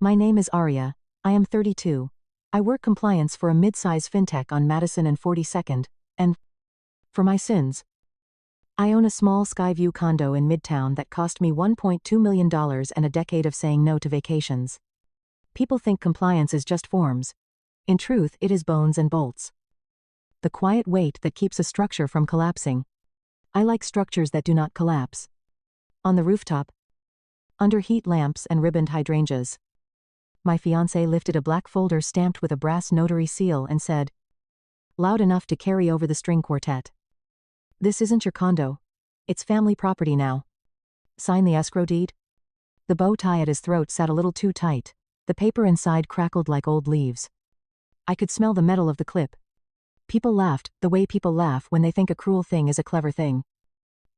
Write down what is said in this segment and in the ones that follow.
My name is Arya. I am 32. I work compliance for a mid-size fintech on Madison and 42nd, and for my sins, I own a small Skyview condo in Midtown that cost me $1.2 million and a decade of saying no to vacations. People think compliance is just forms. In truth, it is bones and bolts. The quiet weight that keeps a structure from collapsing. I like structures that do not collapse. On the rooftop, under heat lamps and ribboned hydrangeas, my fiancé lifted a black folder stamped with a brass notary seal and said, loud enough to carry over the string quartet, "This isn't your condo. It's family property now. Sign the escrow deed?" The bow tie at his throat sat a little too tight. The paper inside crackled like old leaves. I could smell the metal of the clip. People laughed, the way people laugh when they think a cruel thing is a clever thing.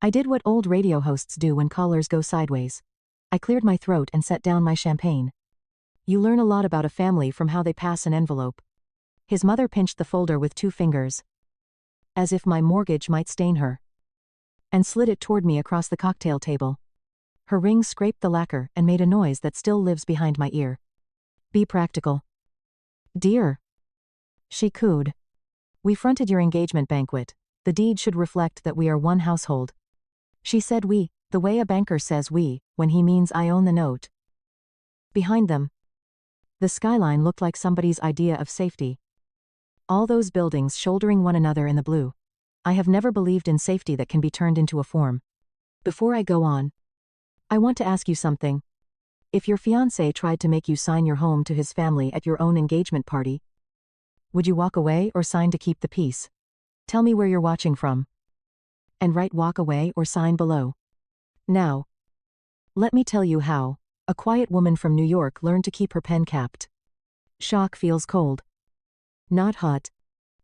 I did what old radio hosts do when callers go sideways. I cleared my throat and set down my champagne. You learn a lot about a family from how they pass an envelope. His mother pinched the folder with 2 fingers, as if my mortgage might stain her, and slid it toward me across the cocktail table. Her ring scraped the lacquer and made a noise that still lives behind my ear. Be practical, dear, she cooed. We fronted your engagement banquet. The deed should reflect that we are one household. She said we, the way a banker says we, when he means I own the note. Behind them, the skyline looked like somebody's idea of safety. All those buildings shouldering one another in the blue. I have never believed in safety that can be turned into a form. Before I go on, I want to ask you something. If your fiancé tried to make you sign your home to his family at your own engagement party, would you walk away or sign to keep the peace? Tell me where you're watching from. And write walk away or sign below. Now, let me tell you how a quiet woman from New York learned to keep her pen capped. Shock feels cold, not hot.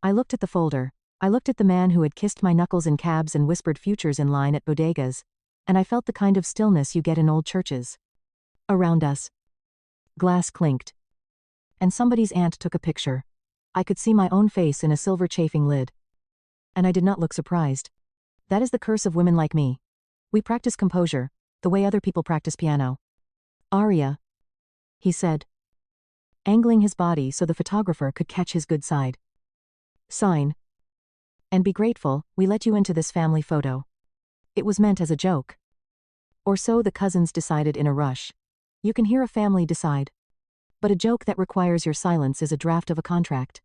I looked at the folder. I looked at the man who had kissed my knuckles in cabs and whispered futures in line at bodegas, and I felt the kind of stillness you get in old churches. Around us, glass clinked, and somebody's aunt took a picture. I could see my own face in a silver chafing lid, and I did not look surprised. That is the curse of women like me. We practice composure, the way other people practice piano. Arya, he said, angling his body so the photographer could catch his good side. Sign. And be grateful, we let you into this family photo. It was meant as a joke. Or so the cousins decided in a rush. You can hear a family decide. But a joke that requires your silence is a draft of a contract.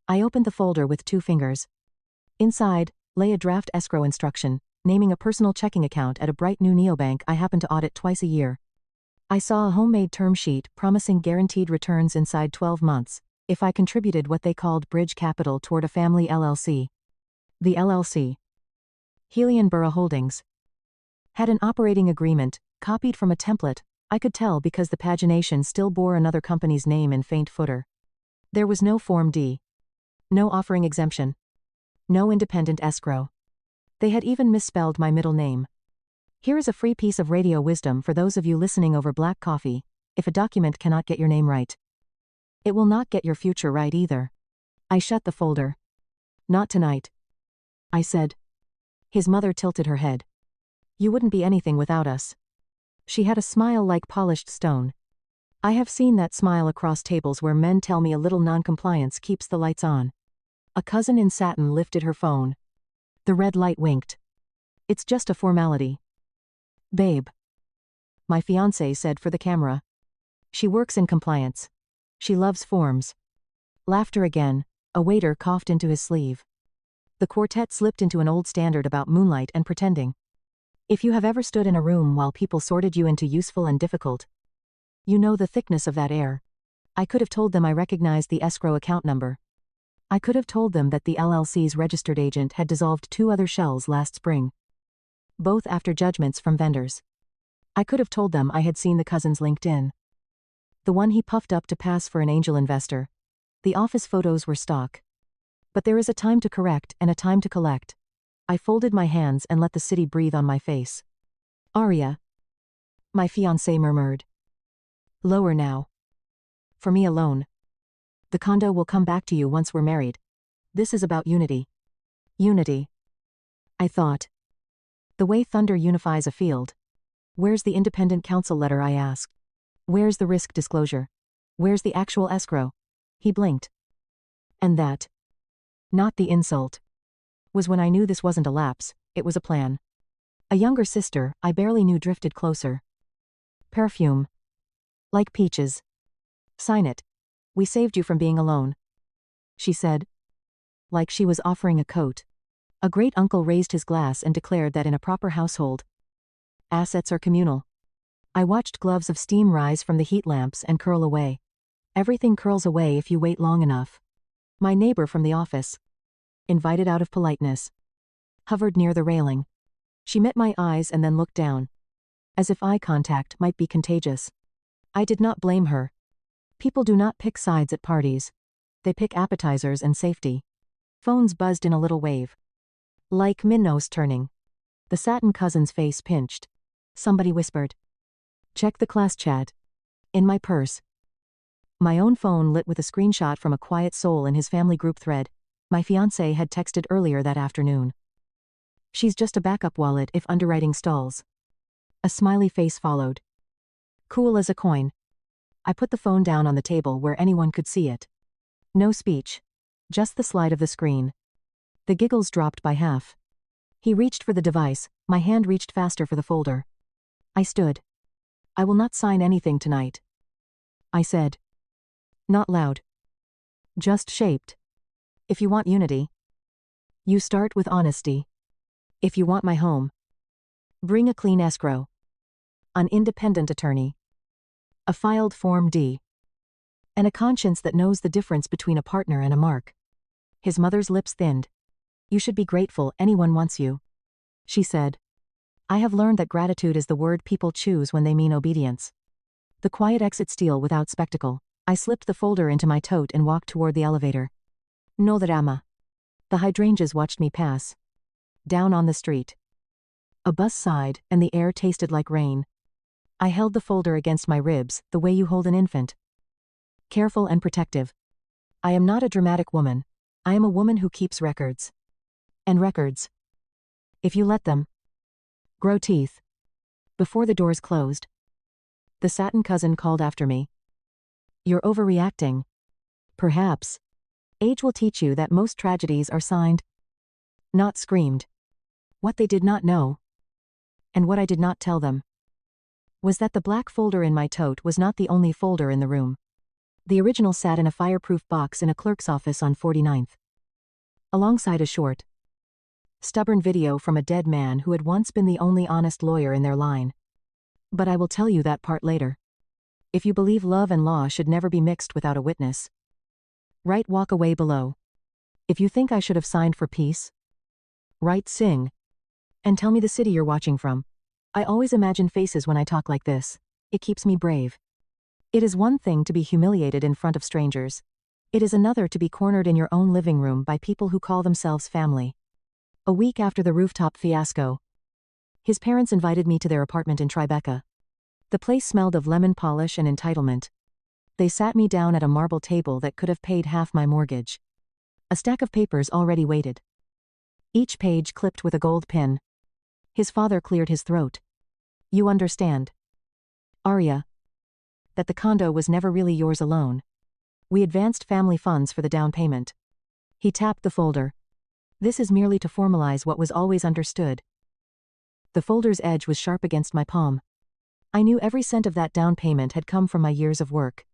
I opened the folder with 2 fingers. Inside lay a draft escrow instruction, naming a personal checking account at a bright new neobank I happen to audit twice a year. I saw a homemade term sheet promising guaranteed returns inside 12 months, if I contributed what they called bridge capital toward a family LLC. The LLC, Helianborough Holdings, had an operating agreement, copied from a template. I could tell because the pagination still bore another company's name in faint footer. There was no Form D. No offering exemption. No independent escrow. They had even misspelled my middle name. Here is a free piece of radio wisdom for those of you listening over black coffee. If a document cannot get your name right, it will not get your future right either. I shut the folder. Not tonight, I said. His mother tilted her head. You wouldn't be anything without us. She had a smile like polished stone. I have seen that smile across tables where men tell me a little noncompliance keeps the lights on. A cousin in satin lifted her phone. The red light winked. It's just a formality. Babe, my fiancé said for the camera. She works in compliance. She loves forms. Laughter again. A waiter coughed into his sleeve. The quartet slipped into an old standard about moonlight and pretending. If you have ever stood in a room while people sorted you into useful and difficult, you know the thickness of that air. I could have told them I recognized the escrow account number. I could have told them that the LLC's registered agent had dissolved 2 other shells last spring, both after judgments from vendors. I could have told them I had seen the cousin's LinkedIn. The one he puffed up to pass for an angel investor. The office photos were stock. But there is a time to correct and a time to collect. I folded my hands and let the city breathe on my face. Arya, my fiancé murmured. Lower now. For me alone. The condo will come back to you once we're married. This is about unity. Unity. I thought. The way thunder unifies a field. Where's the independent counsel letter, I asked. Where's the risk disclosure? Where's the actual escrow? He blinked. And that, not the insult, was when I knew this wasn't a lapse, it was a plan. A younger sister, I barely knew, drifted closer. Perfume. Like peaches. Sign it. We saved you from being alone. She said. Like she was offering a coat. A great uncle raised his glass and declared that in a proper household, assets are communal. I watched gloves of steam rise from the heat lamps and curl away. Everything curls away if you wait long enough. My neighbor from the office, invited out of politeness, hovered near the railing. She met my eyes and then looked down, as if eye contact might be contagious. I did not blame her. People do not pick sides at parties. They pick appetizers and safety. Phones buzzed in a little wave. Like minnows turning. The satin cousin's face pinched. Somebody whispered. Check the class chat. In my purse. My own phone lit with a screenshot from a quiet soul in his family group thread. My fiancé had texted earlier that afternoon. She's just a backup wallet if underwriting stalls. A smiley face followed. Cool as a coin. I put the phone down on the table where anyone could see it. No speech. Just the slide of the screen. The giggles dropped by half. He reached for the device, my hand reached faster for the folder. I stood. I will not sign anything tonight. I said. Not loud. Just shaped. If you want unity, you start with honesty. If you want my home, bring a clean escrow. An independent attorney. A filed Form D. And a conscience that knows the difference between a partner and a mark. His mother's lips thinned. You should be grateful anyone wants you. She said. I have learned that gratitude is the word people choose when they mean obedience. The quiet exit steal without spectacle. I slipped the folder into my tote and walked toward the elevator. No drama. The hydrangeas watched me pass. Down on the street. A bus sighed, and the air tasted like rain. I held the folder against my ribs, the way you hold an infant. Careful and protective. I am not a dramatic woman. I am a woman who keeps records. And records, if you let them, grow teeth. Before the doors closed, the satin cousin called after me. You're overreacting. Perhaps. Age will teach you that most tragedies are signed, not screamed. What they did not know, and what I did not tell them, was that the black folder in my tote was not the only folder in the room. The original sat in a fireproof box in a clerk's office on 49th. Alongside a short, stubborn video from a dead man who had once been the only honest lawyer in their line. But I will tell you that part later. If you believe love and law should never be mixed without a witness, write walk away below. If you think I should have signed for peace, write sing. And tell me the city you're watching from. I always imagine faces when I talk like this. It keeps me brave. It is one thing to be humiliated in front of strangers. It is another to be cornered in your own living room by people who call themselves family. A week after the rooftop fiasco, his parents invited me to their apartment in Tribeca. The place smelled of lemon polish and entitlement. They sat me down at a marble table that could have paid half my mortgage. A stack of papers already waited. Each page clipped with a gold pin. His father cleared his throat. You understand, Arya, that the condo was never really yours alone. We advanced family funds for the down payment. He tapped the folder. This is merely to formalize what was always understood. The folder's edge was sharp against my palm. I knew every cent of that down payment had come from my years of work.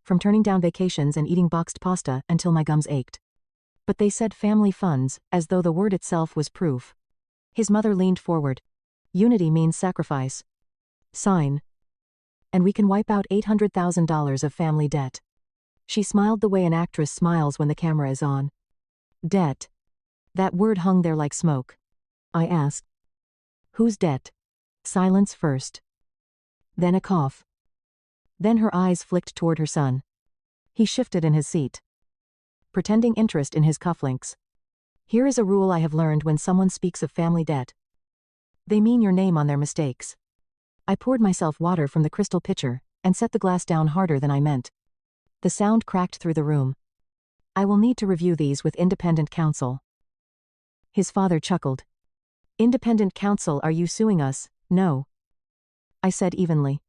From turning down vacations and eating boxed pasta until my gums ached. But they said family funds, as though the word itself was proof. His mother leaned forward. Unity means sacrifice. Sign. And we can wipe out $800,000 of family debt. She smiled the way an actress smiles when the camera is on. Debt. That word hung there like smoke. I asked. Whose debt? Silence first. Then a cough. Then her eyes flicked toward her son. He shifted in his seat, pretending interest in his cufflinks. Here is a rule I have learned when someone speaks of family debt. They mean your name on their mistakes. I poured myself water from the crystal pitcher, and set the glass down harder than I meant. The sound cracked through the room. I will need to review these with independent counsel. His father chuckled. Independent counsel, are you suing us? No. I said evenly.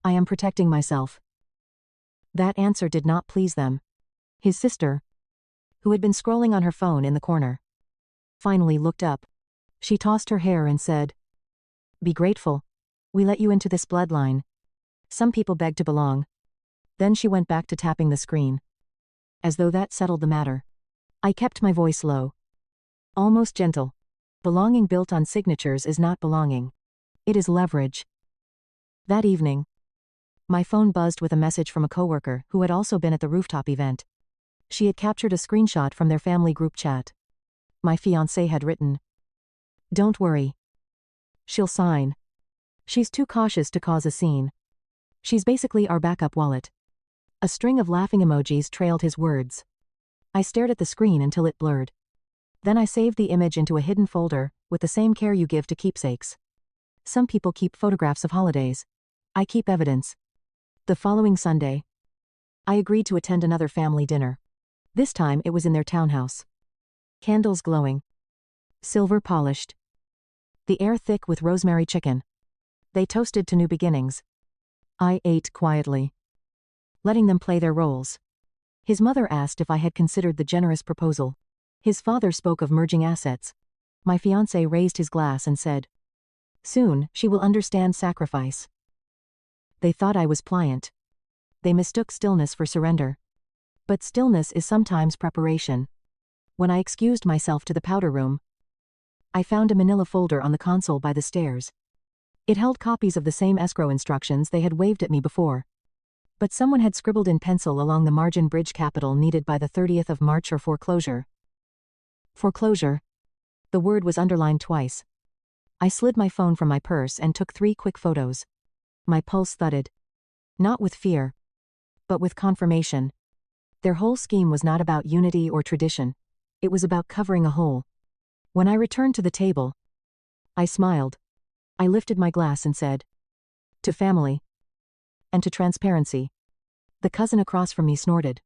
I am protecting myself. That answer did not please them. His sister, who had been scrolling on her phone in the corner, finally looked up. She tossed her hair and said, "Be grateful. We let you into this bloodline. Some people beg to belong." Then she went back to tapping the screen. As though that settled the matter. I kept my voice low. Almost gentle. Belonging built on signatures is not belonging. It is leverage. That evening, my phone buzzed with a message from a coworker who had also been at the rooftop event. She had captured a screenshot from their family group chat. My fiancé had written, "Don't worry. She'll sign. She's too cautious to cause a scene. She's basically our backup wallet." A string of laughing emojis trailed his words. I stared at the screen until it blurred. Then I saved the image into a hidden folder, with the same care you give to keepsakes. Some people keep photographs of holidays. I keep evidence. The following Sunday, I agreed to attend another family dinner. This time it was in their townhouse. Candles glowing. Silver polished. The air thick with rosemary chicken. They toasted to new beginnings. I ate quietly, letting them play their roles. His mother asked if I had considered the generous proposal. His father spoke of merging assets. My fiancé raised his glass and said, "Soon, she will understand sacrifice." They thought I was pliant. They mistook stillness for surrender. But stillness is sometimes preparation. When I excused myself to the powder room, I found a manila folder on the console by the stairs. It held copies of the same escrow instructions they had waved at me before. But someone had scribbled in pencil along the margin bridge capital needed by the 30th of March or foreclosure. Foreclosure. The word was underlined twice. I slid my phone from my purse and took 3 quick photos. My pulse thudded. Not with fear, but with confirmation. Their whole scheme was not about unity or tradition. It was about covering a hole. When I returned to the table, I smiled. I lifted my glass and said, "To family. And to transparency." The cousin across from me snorted,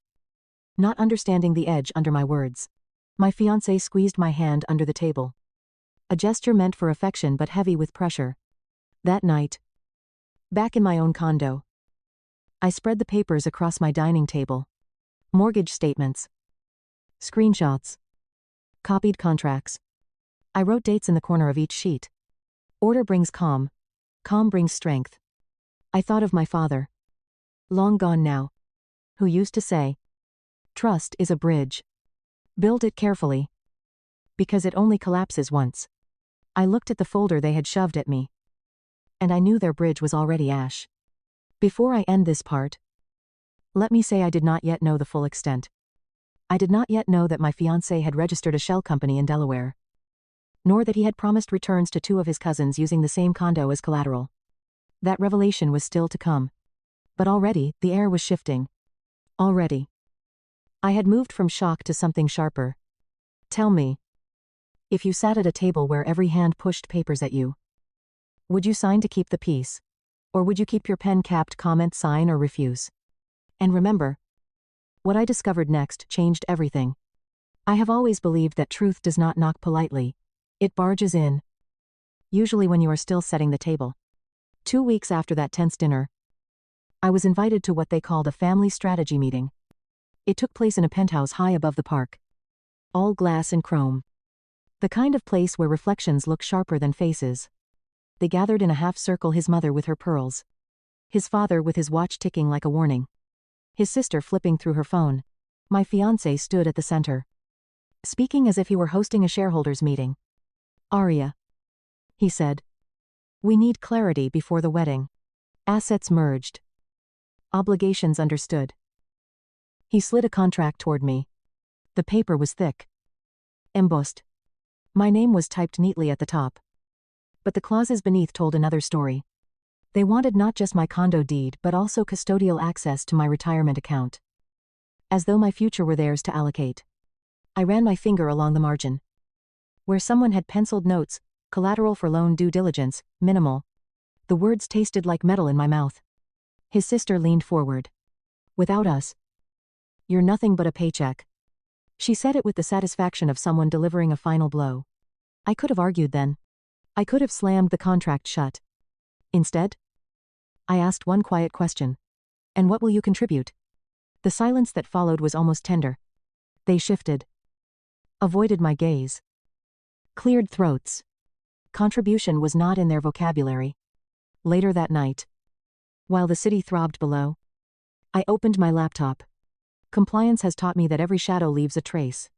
not understanding the edge under my words. My fiancé squeezed my hand under the table. A gesture meant for affection but heavy with pressure. That night, back in my own condo, I spread the papers across my dining table. Mortgage statements. Screenshots. Copied contracts. I wrote dates in the corner of each sheet. Order brings calm. Calm brings strength. I thought of my father, long gone now, who used to say, "Trust is a bridge. Build it carefully, because it only collapses once." I looked at the folder they had shoved at me, and I knew their bridge was already ash. Before I end this part, let me say I did not yet know the full extent. I did not yet know that my fiancé had registered a shell company in Delaware, nor that he had promised returns to 2 of his cousins using the same condo as collateral. That revelation was still to come. But already, the air was shifting. Already. I had moved from shock to something sharper. Tell me, if you sat at a table where every hand pushed papers at you, would you sign to keep the peace? Or would you keep your pen-capped comment, sign, or refuse? And remember, what I discovered next changed everything. I have always believed that truth does not knock politely. It barges in. Usually when you are still setting the table. 2 weeks after that tense dinner, I was invited to what they called a family strategy meeting. It took place in a penthouse high above the park. All glass and chrome. The kind of place where reflections look sharper than faces. They gathered in a half circle, his mother with her pearls, his father with his watch ticking like a warning, his sister flipping through her phone. My fiancé stood at the center, speaking as if he were hosting a shareholders meeting. "Arya," he said, "we need clarity before the wedding. Assets merged. Obligations understood." He slid a contract toward me. The paper was thick, embossed. My name was typed neatly at the top. But the clauses beneath told another story. They wanted not just my condo deed but also custodial access to my retirement account. As though my future were theirs to allocate. I ran my finger along the margin. Where someone had penciled notes, collateral for loan due diligence, minimal. The words tasted like metal in my mouth. His sister leaned forward. "Without us, you're nothing but a paycheck." She said it with the satisfaction of someone delivering a final blow. I could have argued then. I could have slammed the contract shut. Instead, I asked one quiet question. And what will you contribute? The silence that followed was almost tender. They shifted. Avoided my gaze. Cleared throats. Contribution was not in their vocabulary. Later that night, while the city throbbed below, I opened my laptop. Compliance has taught me that every shadow leaves a trace.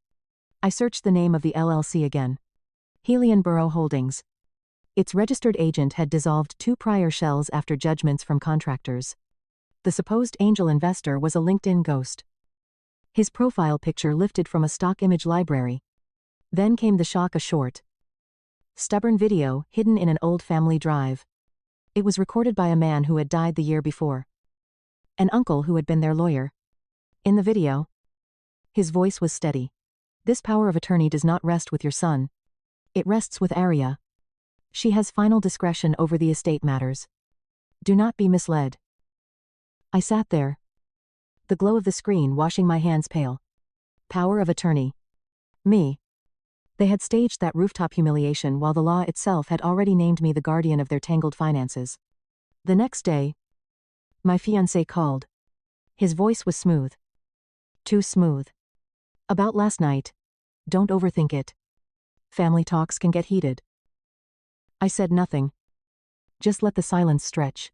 I searched the name of the LLC again. Helianborough Holdings. Its registered agent had dissolved 2 prior shells after judgments from contractors. The supposed angel investor was a LinkedIn ghost. His profile picture lifted from a stock image library. Then came the shock: a short, stubborn video hidden in an old family drive. It was recorded by a man who had died the year before. An uncle who had been their lawyer. In the video, his voice was steady. This power of attorney does not rest with your son. It rests with Arya. She has final discretion over the estate matters. Do not be misled. I sat there, the glow of the screen washing my hands pale. Power of attorney. Me. They had staged that rooftop humiliation while the law itself had already named me the guardian of their tangled finances. The next day, my fiancé called. His voice was smooth. Too smooth. About last night. Don't overthink it. Family talks can get heated. I said nothing. Just let the silence stretch.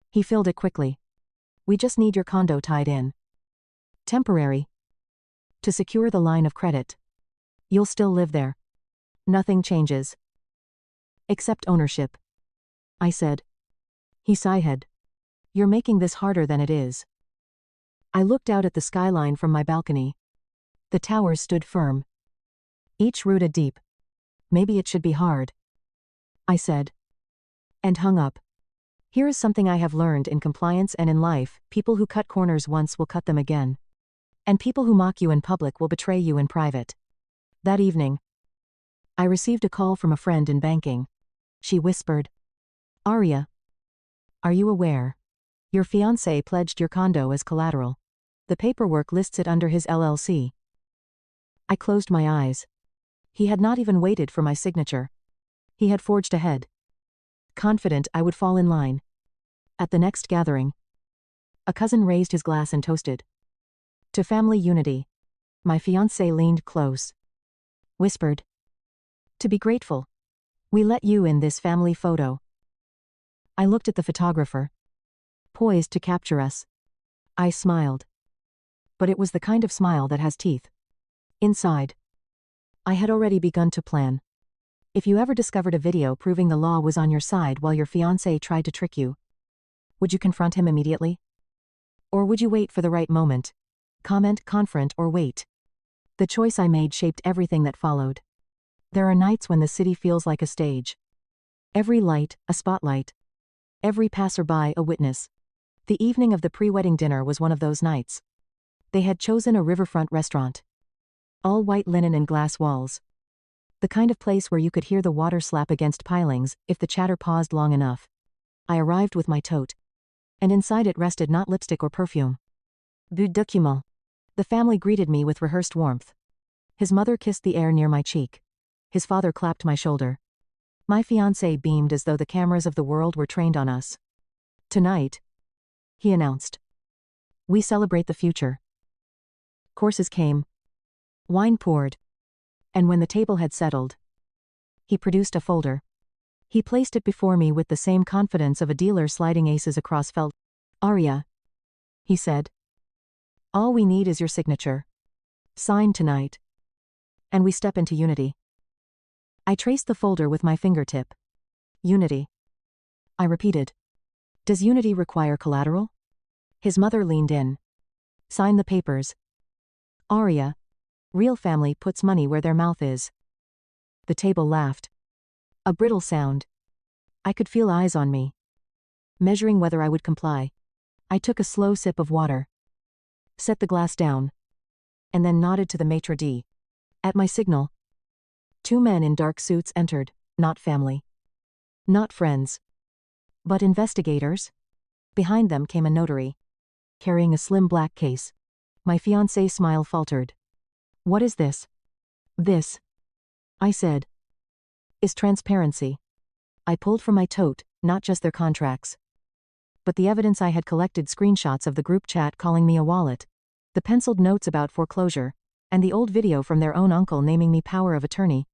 He filled it quickly. We just need your condo tied in. Temporary. To secure the line of credit. You'll still live there. Nothing changes. Except ownership. I said. He sighed. You're making this harder than it is. I looked out at the skyline from my balcony. The towers stood firm. Each rooted deep. Maybe it should be hard. I said. And hung up. Here is something I have learned in compliance and in life: people who cut corners once will cut them again. And people who mock you in public will betray you in private. That evening, I received a call from a friend in banking. She whispered, Arya, are you aware? Your fiancé pledged your condo as collateral. The paperwork lists it under his LLC. I closed my eyes. He had not even waited for my signature. He had forged ahead, confident I would fall in line. At the next gathering, a cousin raised his glass and toasted. To family unity. My fiancé leaned close. Whispered. To be grateful. We let you in this family photo. I looked at the photographer. Poised to capture us. I smiled. But it was the kind of smile that has teeth. Inside, I had already begun to plan. If you ever discovered a video proving the law was on your side while your fiancé tried to trick you, would you confront him immediately? Or would you wait for the right moment? Comment, confront, or wait? The choice I made shaped everything that followed. There are nights when the city feels like a stage. Every light, a spotlight. Every passerby, a witness. The evening of the pre-wedding dinner was one of those nights. They had chosen a riverfront restaurant. All white linen and glass walls. The kind of place where you could hear the water slap against pilings if the chatter paused long enough. I arrived with my tote. And inside it rested not lipstick or perfume. But document. The family greeted me with rehearsed warmth. His mother kissed the air near my cheek. His father clapped my shoulder. My fiancé beamed as though the cameras of the world were trained on us. Tonight, he announced, we celebrate the future. Courses came. Wine poured. And when the table had settled, he produced a folder. He placed it before me with the same confidence of a dealer sliding aces across felt. Arya, he said. All we need is your signature. Sign tonight. And we step into unity. I traced the folder with my fingertip. Unity. I repeated. Does unity require collateral? His mother leaned in. Sign the papers. Arya. Real family puts money where their mouth is. The table laughed. A brittle sound. I could feel eyes on me. Measuring whether I would comply. I took a slow sip of water. Set the glass down. And then nodded to the maitre d'. At my signal, 2 men in dark suits entered, not family. Not friends. But investigators. Behind them came a notary, carrying a slim black case. My fiancé's smile faltered. What is this? This, I said, is transparency. I pulled from my tote, not just their contracts, But the evidence I had collected: screenshots of the group chat calling me a wallet, the penciled notes about foreclosure, and the old video from their own uncle naming me power of attorney.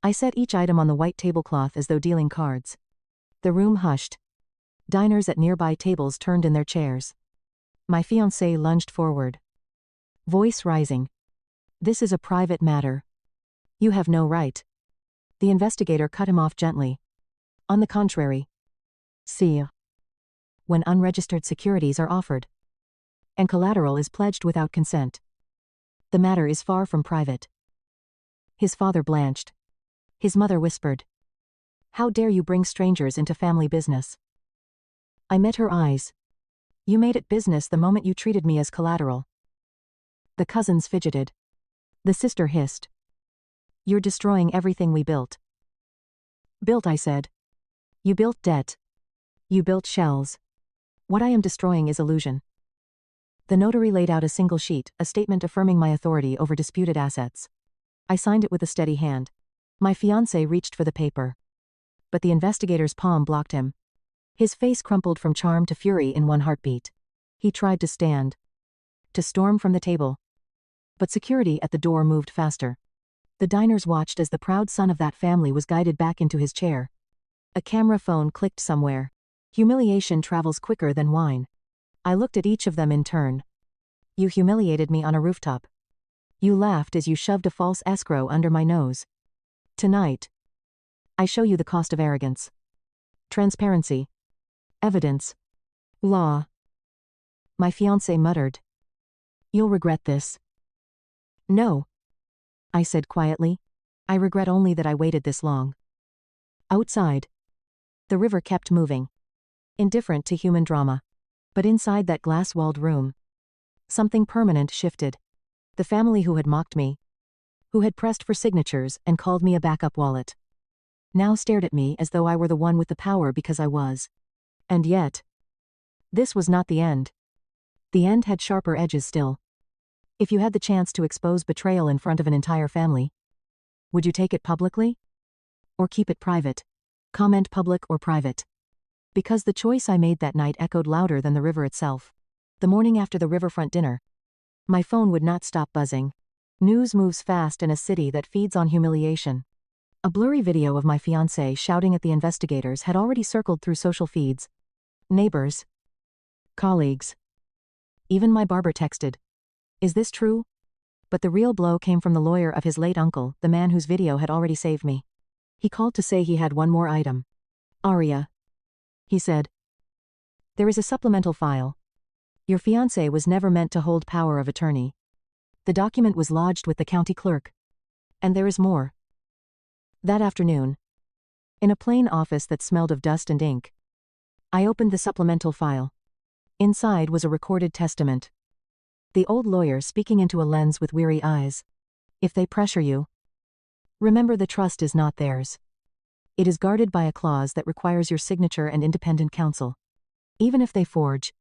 I set each item on the white tablecloth as though dealing cards. The room hushed. Diners at nearby tables turned in their chairs. My fiancé lunged forward, voice rising. "This is a private matter. You have no right." The investigator cut him off gently. "On the contrary. See, when unregistered securities are offered, and collateral is pledged without consent, the matter is far from private." His father blanched. His mother whispered, "How dare you bring strangers into family business?" I met her eyes. "You made it business the moment you treated me as collateral." The cousins fidgeted. The sister hissed, "You're destroying everything we built." "Built," I said. "You built debt. You built shells. What I am destroying is illusion." The notary laid out a single sheet, a statement affirming my authority over disputed assets. I signed it with a steady hand. My fiancé reached for the paper, but the investigator's palm blocked him. His face crumpled from charm to fury in one heartbeat. He tried to stand, to storm from the table, but security at the door moved faster. The diners watched as the proud son of that family was guided back into his chair. A camera phone clicked somewhere. Humiliation travels quicker than wine. I looked at each of them in turn. "You humiliated me on a rooftop. You laughed as you shoved a false escrow under my nose. Tonight, I show you the cost of arrogance. Transparency. Evidence. Law." My fiancé muttered, "You'll regret this." "No," I said quietly. "I regret only that I waited this long." Outside, the river kept moving, indifferent to human drama. But inside that glass-walled room, something permanent shifted. The family who had mocked me, who had pressed for signatures and called me a backup wallet, now stared at me as though I were the one with the power because I was. And yet, this was not the end. The end had sharper edges still. If you had the chance to expose betrayal in front of an entire family, would you take it publicly? Or keep it private? Comment public or private? Because the choice I made that night echoed louder than the river itself. The morning after the riverfront dinner, my phone would not stop buzzing. News moves fast in a city that feeds on humiliation. A blurry video of my fiancé shouting at the investigators had already circled through social feeds. Neighbors, colleagues, even my barber texted, "Is this true?" But the real blow came from the lawyer of his late uncle, the man whose video had already saved me. He called to say he had one more item. "Aria," he said, "there is a supplemental file. Your fiancé was never meant to hold power of attorney. The document was lodged with the county clerk. And there is more." That afternoon, in a plain office that smelled of dust and ink, I opened the supplemental file. Inside was a recorded testament. The old lawyer speaking into a lens with weary eyes. "If they pressure you, remember the trust is not theirs. It is guarded by a clause that requires your signature and independent counsel. Even if they forge,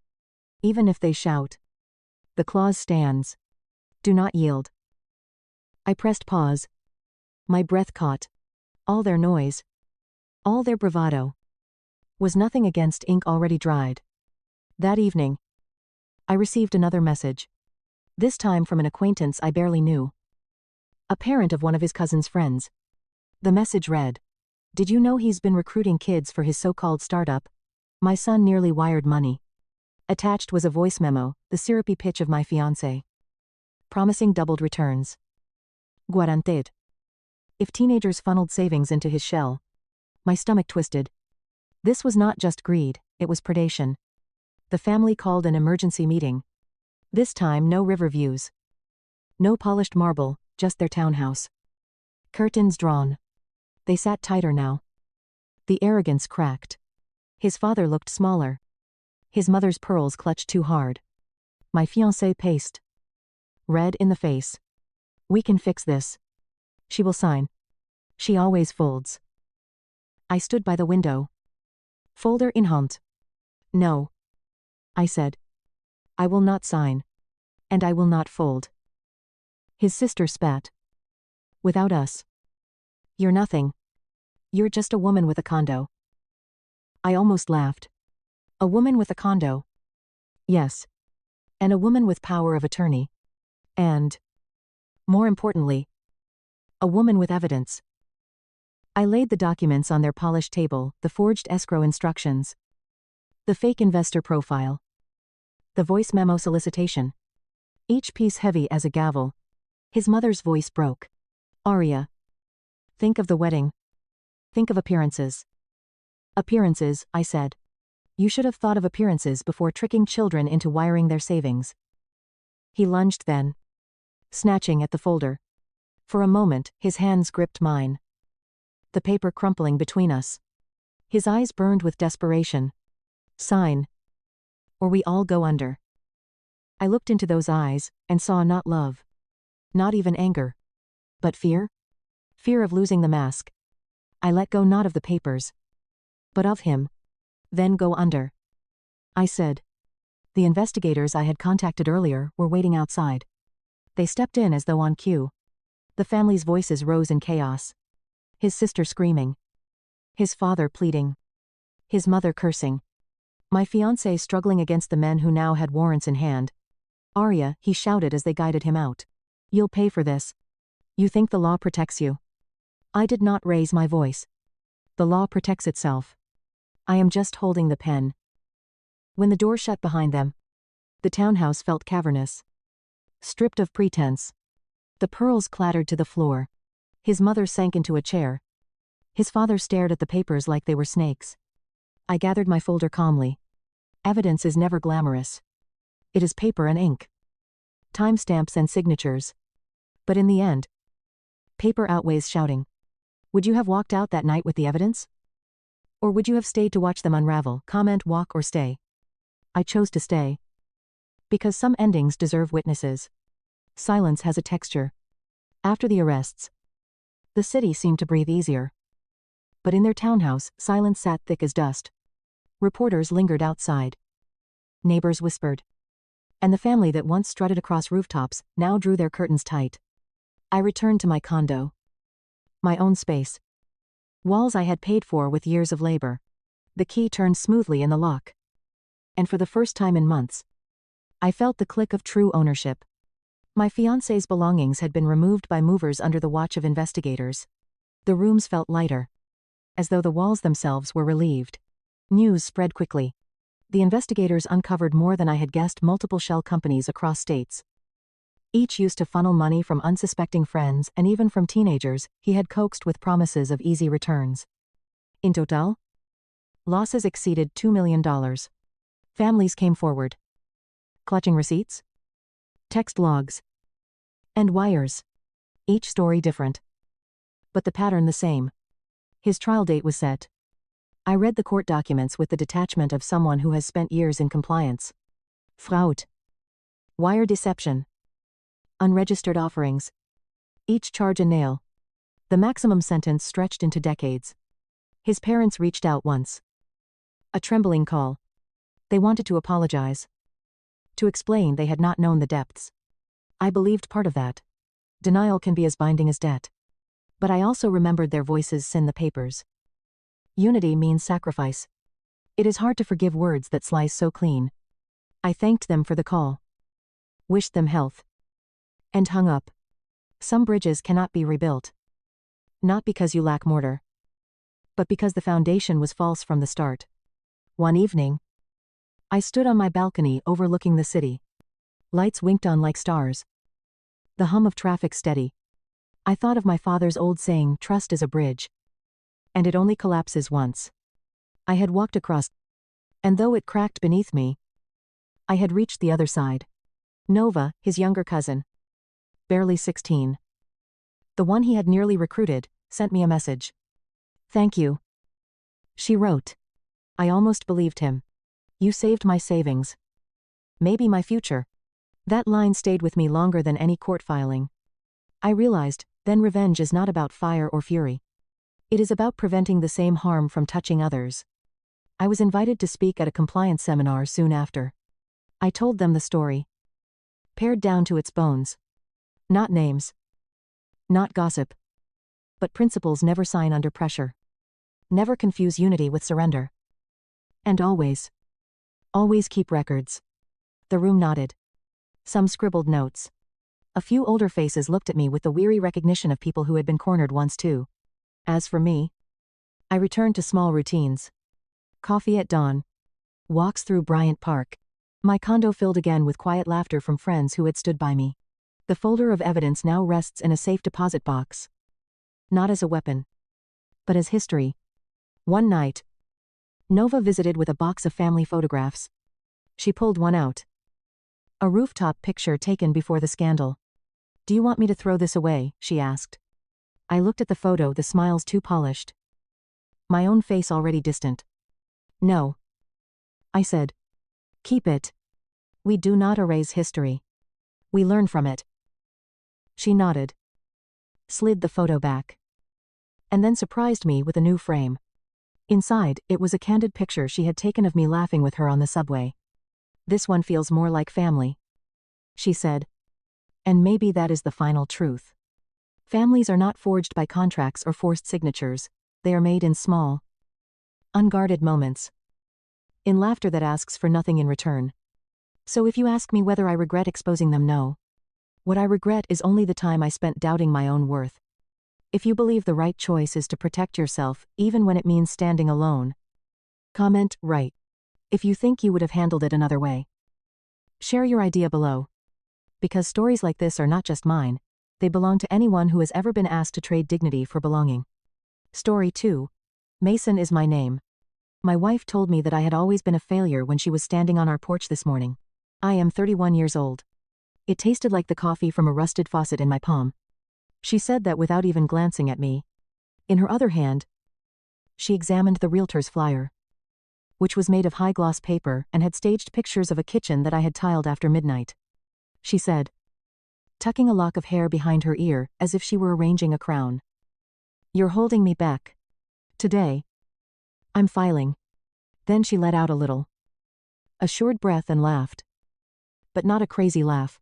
even if they shout, the clause stands. Do not yield." I pressed pause. My breath caught. All their noise, all their bravado, was nothing against ink already dried. That evening, I received another message. This time from an acquaintance I barely knew. A parent of one of his cousin's friends. The message read, "Did you know he's been recruiting kids for his so-called startup? My son nearly wired money." Attached was a voice memo, the syrupy pitch of my fiancé, promising doubled returns. Guaranteed. If teenagers funneled savings into his shell. My stomach twisted. This was not just greed, it was predation. The family called an emergency meeting. This time no river views. No polished marble, just their townhouse. Curtains drawn. They sat tighter now. The arrogance cracked. His father looked smaller. His mother's pearls clutched too hard. My fiancé paced. Red in the face. "We can fix this. She will sign. She always folds." I stood by the window. Folder in hand. "No," I said. "I will not sign. And I will not fold." His sister spat. "Without us, you're nothing. You're just a woman with a condo." I almost laughed. A woman with a condo. Yes. And a woman with power of attorney. And, more importantly, a woman with evidence. I laid the documents on their polished table, the forged escrow instructions, the fake investor profile, the voice memo solicitation. Each piece heavy as a gavel. His mother's voice broke. Arya. Think of the wedding. Think of appearances. Appearances, I said. You should have thought of appearances before tricking children into wiring their savings. He lunged then, snatching at the folder. For a moment, his hands gripped mine. The paper crumpling between us. His eyes burned with desperation. Sign. Or we all go under. I looked into those eyes, and saw not love. Not even anger. But fear? Fear of losing the mask. I let go not of the papers, but of him. Then go under. I said. The investigators I had contacted earlier were waiting outside. They stepped in as though on cue. The family's voices rose in chaos. His sister screaming. His father pleading. His mother cursing. My fiancé struggling against the men who now had warrants in hand. Arya, he shouted as they guided him out. You'll pay for this. You think the law protects you? I did not raise my voice. The law protects itself. I am just holding the pen. When the door shut behind them, the townhouse felt cavernous. Stripped of pretense. The pearls clattered to the floor. His mother sank into a chair. His father stared at the papers like they were snakes. I gathered my folder calmly. Evidence is never glamorous. It is paper and ink. Timestamps and signatures. But in the end, paper outweighs shouting. Would you have walked out that night with the evidence? Or would you have stayed to watch them unravel, comment, walk, or stay? I chose to stay. Because some endings deserve witnesses. Silence has a texture. After the arrests, the city seemed to breathe easier. But in their townhouse, silence sat thick as dust. Reporters lingered outside. Neighbors whispered. And the family that once strutted across rooftops now drew their curtains tight. I returned to my condo. My own space. Walls I had paid for with years of labor. The key turned smoothly in the lock. And for the first time in months, I felt the click of true ownership. My fiancé's belongings had been removed by movers under the watch of investigators. The rooms felt lighter, as though the walls themselves were relieved. News spread quickly. The investigators uncovered more than I had guessed: multiple shell companies across states. Each used to funnel money from unsuspecting friends and even from teenagers he had coaxed with promises of easy returns. In total, losses exceeded $2 million. Families came forward, clutching receipts, text logs, and wires. Each story different, but the pattern the same. His trial date was set. I read the court documents with the detachment of someone who has spent years in compliance. Fraud. Wire deception. Unregistered offerings. Each charge a nail. The maximum sentence stretched into decades. His parents reached out once. A trembling call. They wanted to apologize. To explain they had not known the depths. I believed part of that. Denial can be as binding as debt. But I also remembered their voices in the papers. Unity means sacrifice. It is hard to forgive words that slice so clean. I thanked them for the call. Wished them health. And hung up. Some bridges cannot be rebuilt. Not because you lack mortar, but because the foundation was false from the start. One evening, I stood on my balcony overlooking the city. Lights winked on like stars. The hum of traffic steady. I thought of my father's old saying, trust is a bridge. And it only collapses once. I had walked across, and though it cracked beneath me, I had reached the other side. Nova, his younger cousin, barely 16. The one he had nearly recruited, sent me a message. Thank you. She wrote. I almost believed him. You saved my savings. Maybe my future. That line stayed with me longer than any court filing. I realized, then revenge is not about fire or fury. It is about preventing the same harm from touching others. I was invited to speak at a compliance seminar soon after. I told them the story. Pared down to its bones. Not names. Not gossip. But principles never sign under pressure. Never confuse unity with surrender. And always, Always keep records. The room nodded. Some scribbled notes. A few older faces looked at me with the weary recognition of people who had been cornered once too. As for me, I returned to small routines. Coffee at dawn. Walks through Bryant Park. My condo filled again with quiet laughter from friends who had stood by me. The folder of evidence now rests in a safe deposit box. Not as a weapon, but as history. One night, Nova visited with a box of family photographs. She pulled one out. A rooftop picture taken before the scandal. "Do you want me to throw this away?" she asked. I looked at the photo, the smiles too polished. My own face already distant. "No," I said. "Keep it. We do not erase history. We learn from it." She nodded. Slid the photo back. And then surprised me with a new frame. Inside, it was a candid picture she had taken of me laughing with her on the subway. "This one feels more like family," she said. And maybe that is the final truth. Families are not forged by contracts or forced signatures. They are made in small, unguarded moments. In laughter that asks for nothing in return. So if you ask me whether I regret exposing them, no. What I regret is only the time I spent doubting my own worth. If you believe the right choice is to protect yourself, even when it means standing alone, comment right. If you think you would have handled it another way, share your idea below. Because stories like this are not just mine, they belong to anyone who has ever been asked to trade dignity for belonging. Story 2. Mason is my name. My wife told me that I had always been a failure when she was standing on our porch this morning. I am 31 years old. It tasted like the coffee from a rusted faucet in my palm. She said that without even glancing at me. In her other hand, she examined the realtor's flyer, which was made of high-gloss paper and had staged pictures of a kitchen that I had tiled after midnight. She said, tucking a lock of hair behind her ear as if she were arranging a crown, "You're holding me back. Today, I'm filing." Then she let out a little assured breath and laughed. But not a crazy laugh.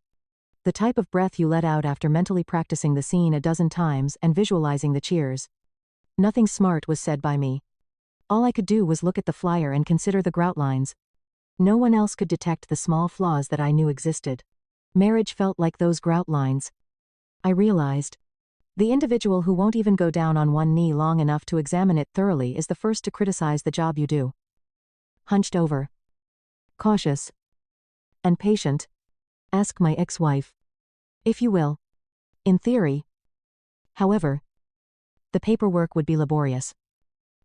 The type of breath you let out after mentally practicing the scene a dozen times and visualizing the cheers. Nothing smart was said by me. All I could do was look at the flyer and consider the grout lines. No one else could detect the small flaws that I knew existed. Marriage felt like those grout lines. I realized. The individual who won't even go down on one knee long enough to examine it thoroughly is the first to criticize the job you do. Hunched over, cautious, and patient. Ask my ex-wife. If you will. In theory. However, the paperwork would be laborious.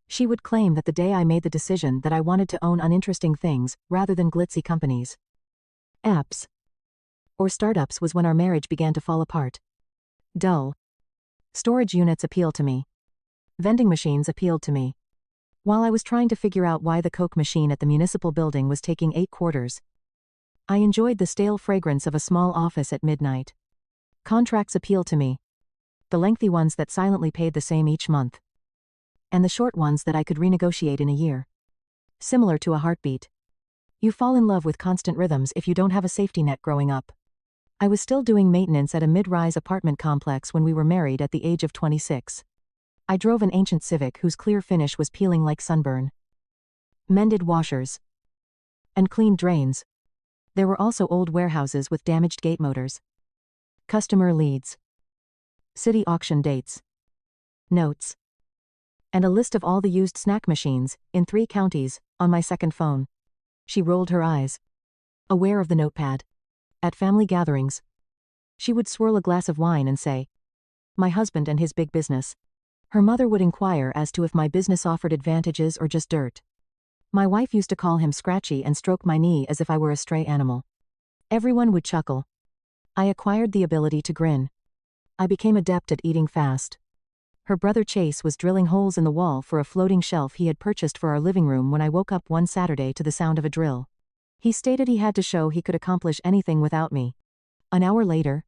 She would claim that the day I made the decision that I wanted to own uninteresting things rather than glitzy companies, apps, or startups was when our marriage began to fall apart. Dull. Storage units appealed to me. Vending machines appealed to me. While I was trying to figure out why the Coke machine at the municipal building was taking 8 quarters, I enjoyed the stale fragrance of a small office at midnight. Contracts appealed to me. The lengthy ones that silently paid the same each month. And the short ones that I could renegotiate in a year. Similar to a heartbeat. You fall in love with constant rhythms if you don't have a safety net growing up. I was still doing maintenance at a mid-rise apartment complex when we were married at the age of 26. I drove an ancient Civic whose clear finish was peeling like sunburn. Mended washers. And cleaned drains. There were also old warehouses with damaged gate motors. Customer leads. City auction dates. Notes. And a list of all the used snack machines, in 3 counties, on my second phone. She rolled her eyes. Aware of the notepad. At family gatherings, she would swirl a glass of wine and say, "My husband and his big business." Her mother would inquire as to if my business offered advantages or just dirt. My wife used to call him Scratchy and stroke my knee as if I were a stray animal. Everyone would chuckle. I acquired the ability to grin. I became adept at eating fast. Her brother Chase was drilling holes in the wall for a floating shelf he had purchased for our living room when I woke up one Saturday to the sound of a drill. He stated he had to show he could accomplish anything without me. An hour later,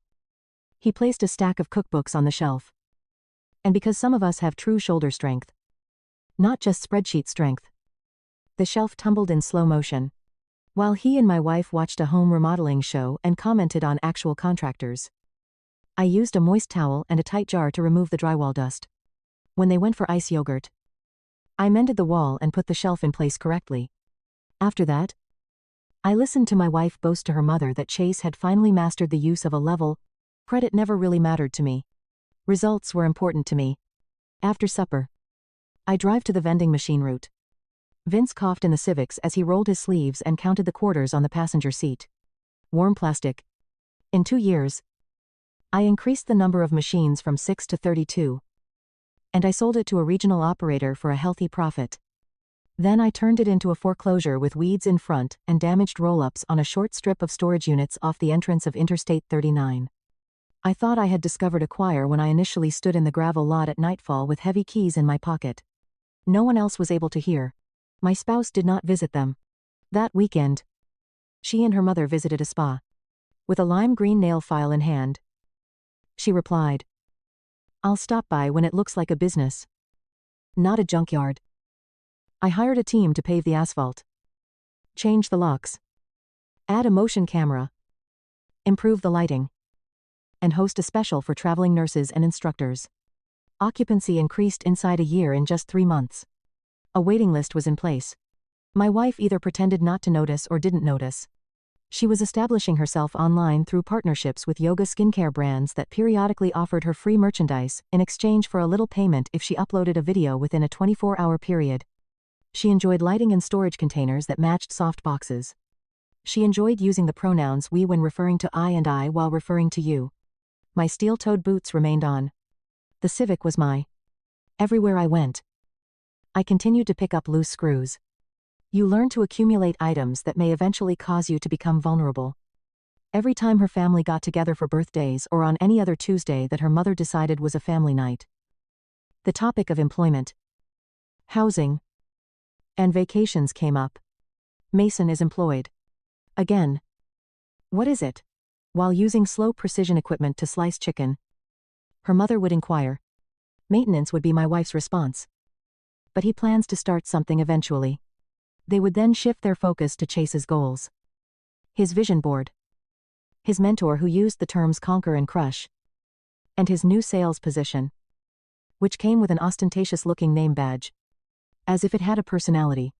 he placed a stack of cookbooks on the shelf. And because some of us have true shoulder strength, not just spreadsheet strength, the shelf tumbled in slow motion, while he and my wife watched a home remodeling show and commented on actual contractors. I used a moist towel and a tight jar to remove the drywall dust. When they went for ice yogurt, I mended the wall and put the shelf in place correctly. After that, I listened to my wife boast to her mother that Chase had finally mastered the use of a level. Credit never really mattered to me. Results were important to me. After supper, I drive to the vending machine route. Vince coughed in the Civics as he rolled his sleeves and counted the quarters on the passenger seat. Warm plastic. In 2 years, I increased the number of machines from 6 to 32. And I sold it to a regional operator for a healthy profit. Then I turned it into a foreclosure with weeds in front and damaged roll-ups on a short strip of storage units off the entrance of Interstate 39. I thought I had discovered a choir when I initially stood in the gravel lot at nightfall with heavy keys in my pocket. No one else was able to hear. My spouse did not visit them. That weekend, she and her mother visited a spa. With a lime green nail file in hand, she replied, "I'll stop by when it looks like a business, not a junkyard." I hired a team to pave the asphalt, change the locks, add a motion camera, improve the lighting, and host a special for traveling nurses and instructors. Occupancy increased inside a year in just 3 months. A waiting list was in place. My wife either pretended not to notice or didn't notice. She was establishing herself online through partnerships with yoga skincare brands that periodically offered her free merchandise in exchange for a little payment if she uploaded a video within a 24-hour period. She enjoyed lighting and storage containers that matched soft boxes. She enjoyed using the pronouns we when referring to I and I while referring to you. My steel-toed boots remained on. The Civic was my everywhere I went. I continued to pick up loose screws. You learn to accumulate items that may eventually cause you to become vulnerable. Every time her family got together for birthdays or on any other Tuesday that her mother decided was a family night, the topic of employment, housing, and vacations came up. Mason is employed. Again. What is it? While using slow precision equipment to slice chicken, her mother would inquire. Maintenance would be my wife's response. But he plans to start something eventually. They would then shift their focus to Chase's goals. His vision board. His mentor who used the terms conquer and crush. And his new sales position, which came with an ostentatious-looking name badge, as if it had a personality.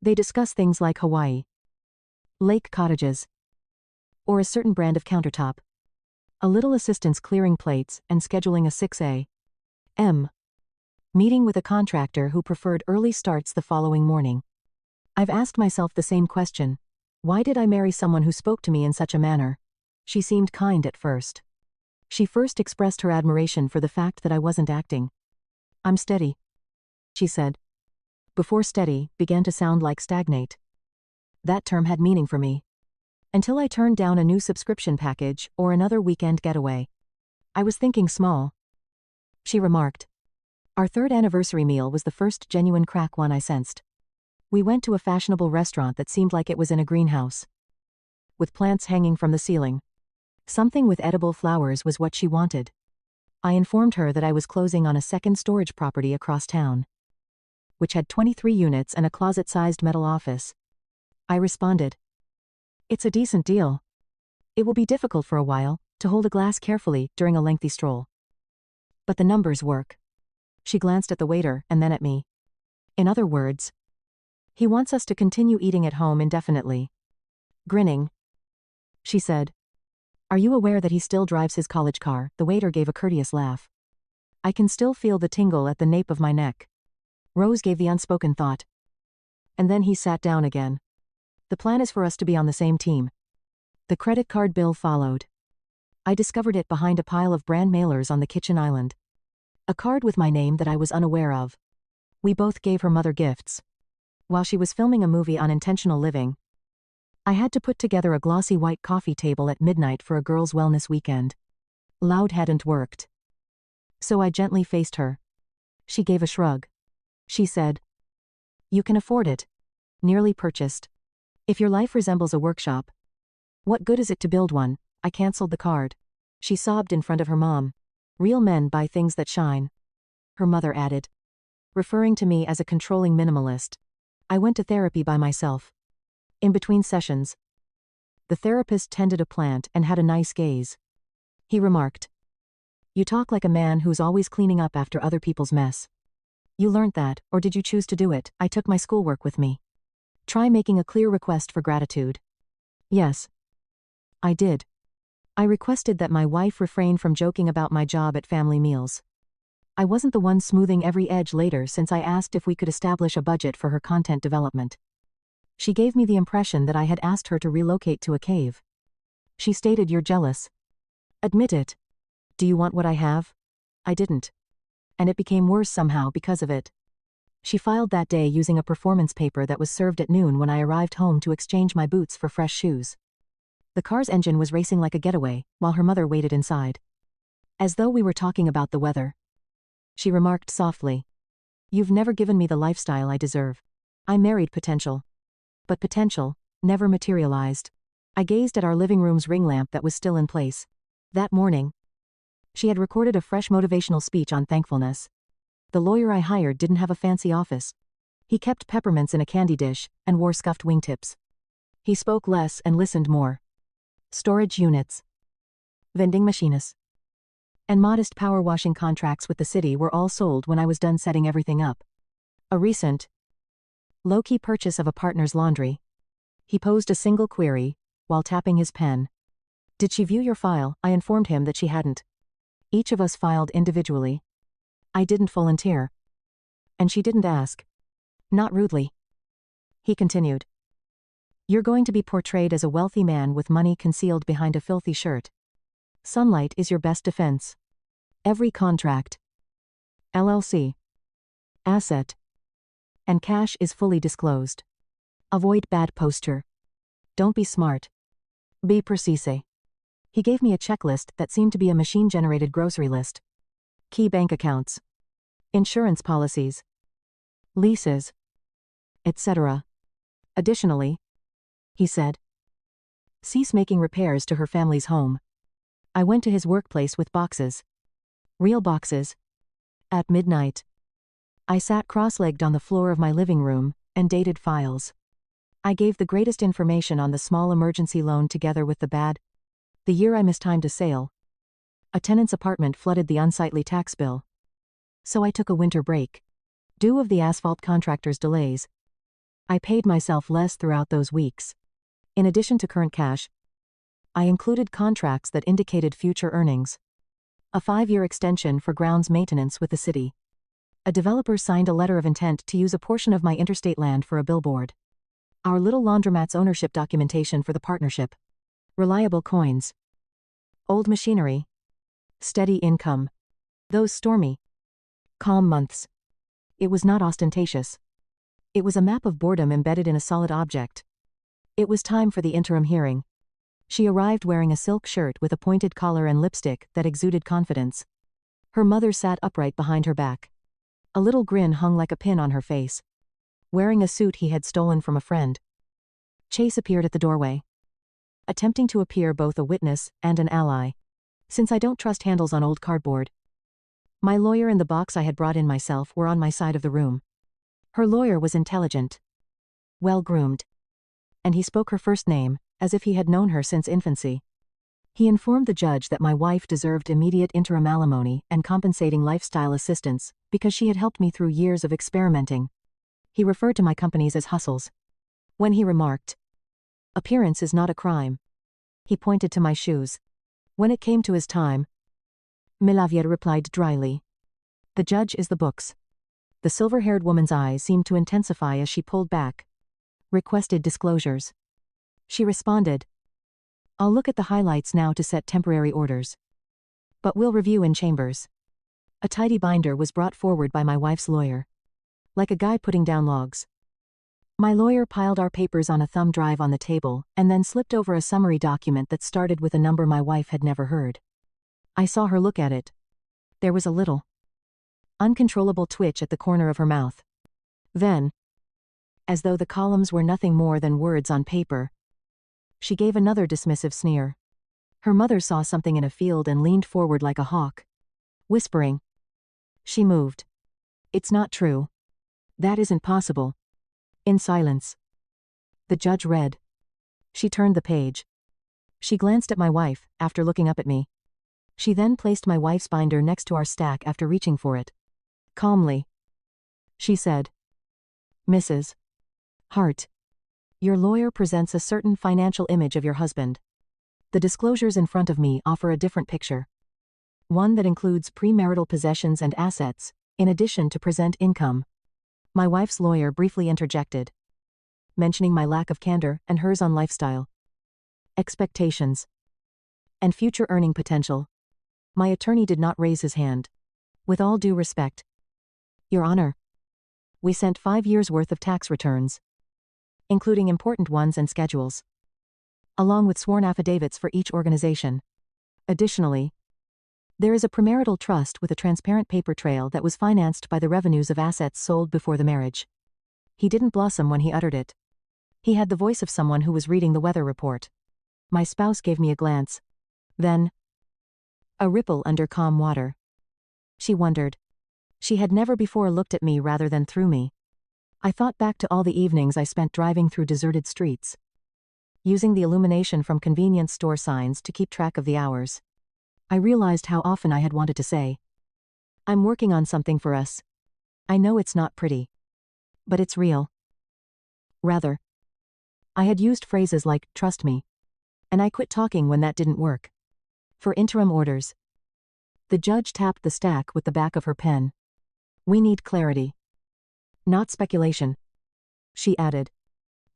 They discuss things like Hawaii, lake cottages, or a certain brand of countertop. A little assistance clearing plates and scheduling a 6 a.m. meeting with a contractor who preferred early starts the following morning. I've asked myself the same question. Why did I marry someone who spoke to me in such a manner? She seemed kind at first. She first expressed her admiration for the fact that I wasn't acting. "I'm steady," she said. Before steady began to sound like stagnate. That term had meaning for me. Until I turned down a new subscription package or another weekend getaway. "I was thinking small," she remarked. Our 3rd anniversary meal was the first genuine crack one I sensed. We went to a fashionable restaurant that seemed like it was in a greenhouse, with plants hanging from the ceiling. Something with edible flowers was what she wanted. I informed her that I was closing on a second storage property across town, which had 23 units and a closet-sized metal office. I responded, "It's a decent deal. It will be difficult for a while to hold a glass carefully during a lengthy stroll. But the numbers work." She glanced at the waiter and then at me. "In other words, he wants us to continue eating at home indefinitely." Grinning, she said, "Are you aware that he still drives his college car?" The waiter gave a courteous laugh. I can still feel the tingle at the nape of my neck. Rose gave the unspoken thought. And then he sat down again. "The plan is for us to be on the same team." The credit card bill followed. I discovered it behind a pile of brand mailers on the kitchen island. A card with my name that I was unaware of. We both gave her mother gifts. While she was filming a movie on intentional living, I had to put together a glossy white coffee table at midnight for a girls' wellness weekend. Loud hadn't worked. So I gently faced her. She gave a shrug. She said, "You can afford it. Nearly purchased. If your life resembles a workshop, what good is it to build one?" I canceled the card. She sobbed in front of her mom. "Real men buy things that shine," her mother added, referring to me as a controlling minimalist. I went to therapy by myself. In between sessions, the therapist tended a plant and had a nice gaze. He remarked, "You talk like a man who's always cleaning up after other people's mess. You learned that, or did you choose to do it?" I took my schoolwork with me. Try making a clear request for gratitude. Yes. I did. I requested that my wife refrain from joking about my job at family meals. I wasn't the one smoothing every edge later since I asked if we could establish a budget for her content development. She gave me the impression that I had asked her to relocate to a cave. She stated, "You're jealous. Admit it. Do you want what I have?" I didn't. And it became worse somehow because of it. She filed that day using a performance paper that was served at noon when I arrived home to exchange my boots for fresh shoes. The car's engine was racing like a getaway, while her mother waited inside. As though we were talking about the weather. She remarked softly, "You've never given me the lifestyle I deserve. I married potential. But potential never materialized." I gazed at our living room's ring lamp that was still in place. That morning, she had recorded a fresh motivational speech on thankfulness. The lawyer I hired didn't have a fancy office. He kept peppermints in a candy dish and wore scuffed wingtips. He spoke less and listened more. Storage units, vending machines, and modest power washing contracts with the city were all sold when I was done setting everything up. A recent, low-key purchase of a partner's laundry. He posed a single query, while tapping his pen. "Did she view your file?" I informed him that she hadn't. Each of us filed individually. I didn't volunteer. And she didn't ask. Not rudely. He continued. "You're going to be portrayed as a wealthy man with money concealed behind a filthy shirt. Sunlight is your best defense. Every contract, LLC, asset, and cash is fully disclosed. Avoid bad posture. Don't be smart. Be precise." He gave me a checklist that seemed to be a machine-generated grocery list. Key bank accounts, insurance policies, leases, etc. Additionally, he said, "Cease making repairs to her family's home." I went to his workplace with boxes. Real boxes. At midnight, I sat cross-legged on the floor of my living room and dated files. I gave the greatest information on the small emergency loan together with the year I mistimed a sale. A tenant's apartment flooded the unsightly tax bill. So I took a winter break. Due of the asphalt contractor's delays, I paid myself less throughout those weeks. In addition to current cash, I included contracts that indicated future earnings. A 5-year extension for grounds maintenance with the city. A developer signed a letter of intent to use a portion of my interstate land for a billboard. Our little laundromat's ownership documentation for the partnership. Reliable coins. Old machinery. Steady income. Those stormy, calm months. It was not ostentatious. It was a map of boredom embedded in a solid object. It was time for the interim hearing. She arrived wearing a silk shirt with a pointed collar and lipstick that exuded confidence. Her mother sat upright behind her back. A little grin hung like a pin on her face. Wearing a suit he had stolen from a friend. Chase appeared at the doorway, attempting to appear both a witness and an ally. Since I don't trust handles on old cardboard, my lawyer and the box I had brought in myself were on my side of the room. Her lawyer was intelligent, well-groomed, and he spoke her first name, as if he had known her since infancy. He informed the judge that my wife deserved immediate interim alimony and compensating lifestyle assistance because she had helped me through years of experimenting. He referred to my companies as hustles. When he remarked, "Appearance is not a crime," he pointed to my shoes. When it came to his time, Milavier replied dryly, "The judge is the books." The silver-haired woman's eyes seemed to intensify as she pulled back. Requested disclosures. She responded, "I'll look at the highlights now to set temporary orders. But we'll review in chambers." A tidy binder was brought forward by my wife's lawyer. Like a guy putting down logs. My lawyer piled our papers on a thumb drive on the table and then slipped over a summary document that started with a number my wife had never heard. I saw her look at it. There was a little, uncontrollable twitch at the corner of her mouth. Then, as though the columns were nothing more than words on paper, she gave another dismissive sneer. Her mother saw something in a field and leaned forward like a hawk, whispering. She moved. "It's not true. That isn't possible." In silence, the judge read. She turned the page. She glanced at my wife, after looking up at me. She then placed my wife's binder next to our stack after reaching for it. Calmly, she said, "Mrs. Hart, Your lawyer presents a certain financial image of your husband. The disclosures in front of me offer a different picture. One that includes premarital possessions and assets, in addition to present income. My wife's lawyer briefly interjected, mentioning my lack of candor and hers on lifestyle, expectations, and future earning potential. My attorney did not raise his hand. With all due respect, Your Honor, we sent 5 years' worth of tax returns, including important ones and schedules, along with sworn affidavits for each organization. Additionally, there is a premarital trust with a transparent paper trail that was financed by the revenues of assets sold before the marriage. He didn't blossom when he uttered it. He had the voice of someone who was reading the weather report. My spouse gave me a glance. Then, a ripple under calm water. She wondered. She had never before looked at me rather than through me. I thought back to all the evenings I spent driving through deserted streets, using the illumination from convenience store signs to keep track of the hours. I realized how often I had wanted to say, I'm working on something for us. I know it's not pretty, but it's real. Rather, I had used phrases like, trust me, and I quit talking when that didn't work. For interim orders. The judge tapped the stack with the back of her pen. We need clarity. Not speculation, she added.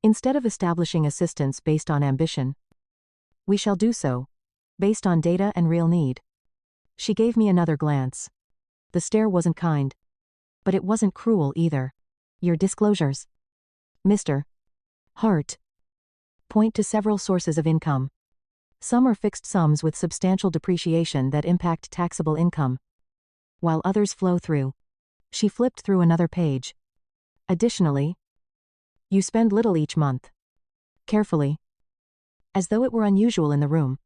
Instead of establishing assistance based on ambition, we shall do so, based on data and real need. She gave me another glance. The stare wasn't kind, but it wasn't cruel either. Your disclosures, Mr. Hart, point to several sources of income. Some are fixed sums with substantial depreciation that impact taxable income, while others flow through. She flipped through another page. Additionally, you spend little each month. Carefully, as though it were unusual in the room,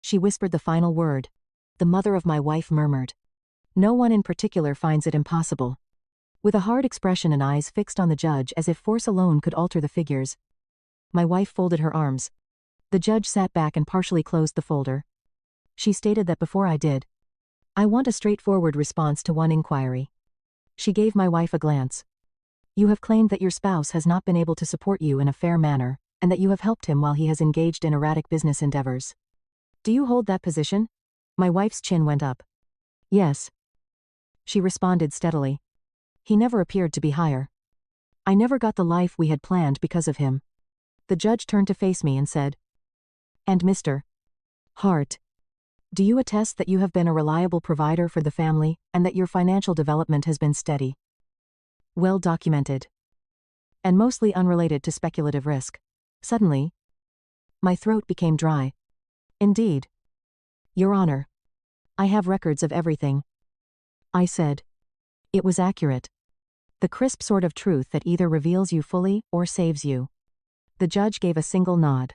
she whispered the final word. The mother of my wife murmured. No one in particular finds it impossible. With a hard expression and eyes fixed on the judge as if force alone could alter the figures, my wife folded her arms. The judge sat back and partially closed the folder. She stated that before I did, I want a straightforward response to one inquiry. She gave my wife a glance. You have claimed that your spouse has not been able to support you in a fair manner, and that you have helped him while he has engaged in erratic business endeavors. Do you hold that position? My wife's chin went up. Yes, she responded steadily. He never appeared to be higher. I never got the life we had planned because of him. The judge turned to face me and said, and Mr. Hart, do you attest that you have been a reliable provider for the family and that your financial development has been steady, well documented, and mostly unrelated to speculative risk? Suddenly, my throat became dry. Indeed, Your Honor, I have records of everything, I said. It was accurate. The crisp sort of truth that either reveals you fully or saves you. The judge gave a single nod,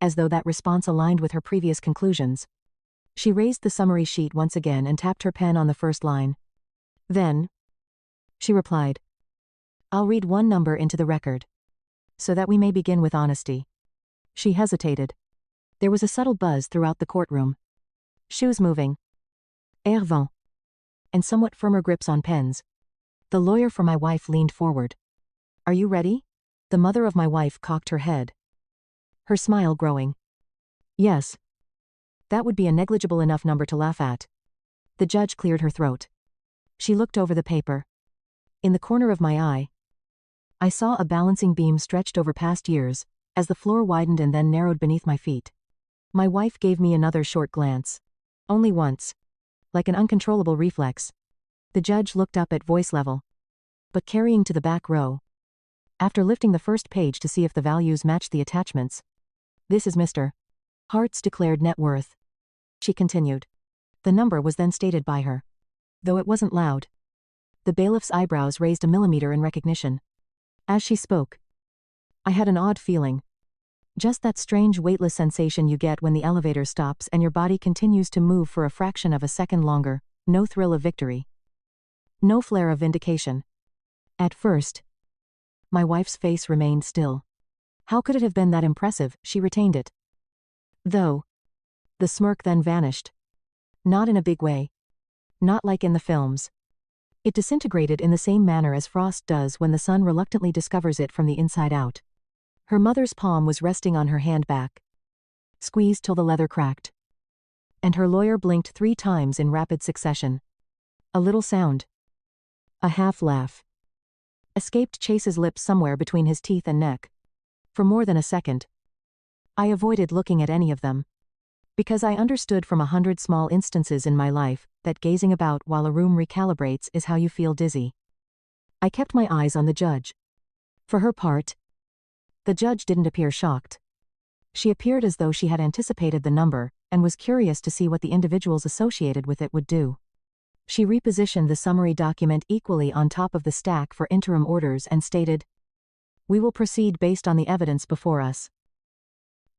as though that response aligned with her previous conclusions. She raised the summary sheet once again and tapped her pen on the first line. Then, she replied, I'll read one number into the record, so that we may begin with honesty. She hesitated. There was a subtle buzz throughout the courtroom. Shoes moving, air vent, and somewhat firmer grips on pens. The lawyer for my wife leaned forward. Are you ready? The mother of my wife cocked her head, her smile growing. Yes. That would be a negligible enough number to laugh at. The judge cleared her throat. She looked over the paper. In the corner of my eye, I saw a balancing beam stretched over past years, as the floor widened and then narrowed beneath my feet. My wife gave me another short glance. Only once. Like an uncontrollable reflex. The judge looked up at voice level, but carrying to the back row. After lifting the first page to see if the values matched the attachments. This is Mr. Hart's declared net worth, she continued. The number was then stated by her, though it wasn't loud. The bailiff's eyebrows raised a millimeter in recognition. As she spoke, I had an odd feeling. Just that strange weightless sensation you get when the elevator stops and your body continues to move for a fraction of a second longer. No thrill of victory. No flare of vindication. At first, my wife's face remained still. How could it have been that impressive? She retained it, though. The smirk then vanished. Not in a big way. Not like in the films. It disintegrated in the same manner as frost does when the sun reluctantly discovers it from the inside out. Her mother's palm was resting on her hand back, squeezed till the leather cracked. And her lawyer blinked 3 times in rapid succession. A little sound. A half laugh escaped Chase's lips somewhere between his teeth and neck. For more than a second, I avoided looking at any of them. Because I understood from 100 small instances in my life that gazing about while a room recalibrates is how you feel dizzy. I kept my eyes on the judge. For her part, the judge didn't appear shocked. She appeared as though she had anticipated the number and was curious to see what the individuals associated with it would do. She repositioned the summary document equally on top of the stack for interim orders and stated, "We will proceed based on the evidence before us.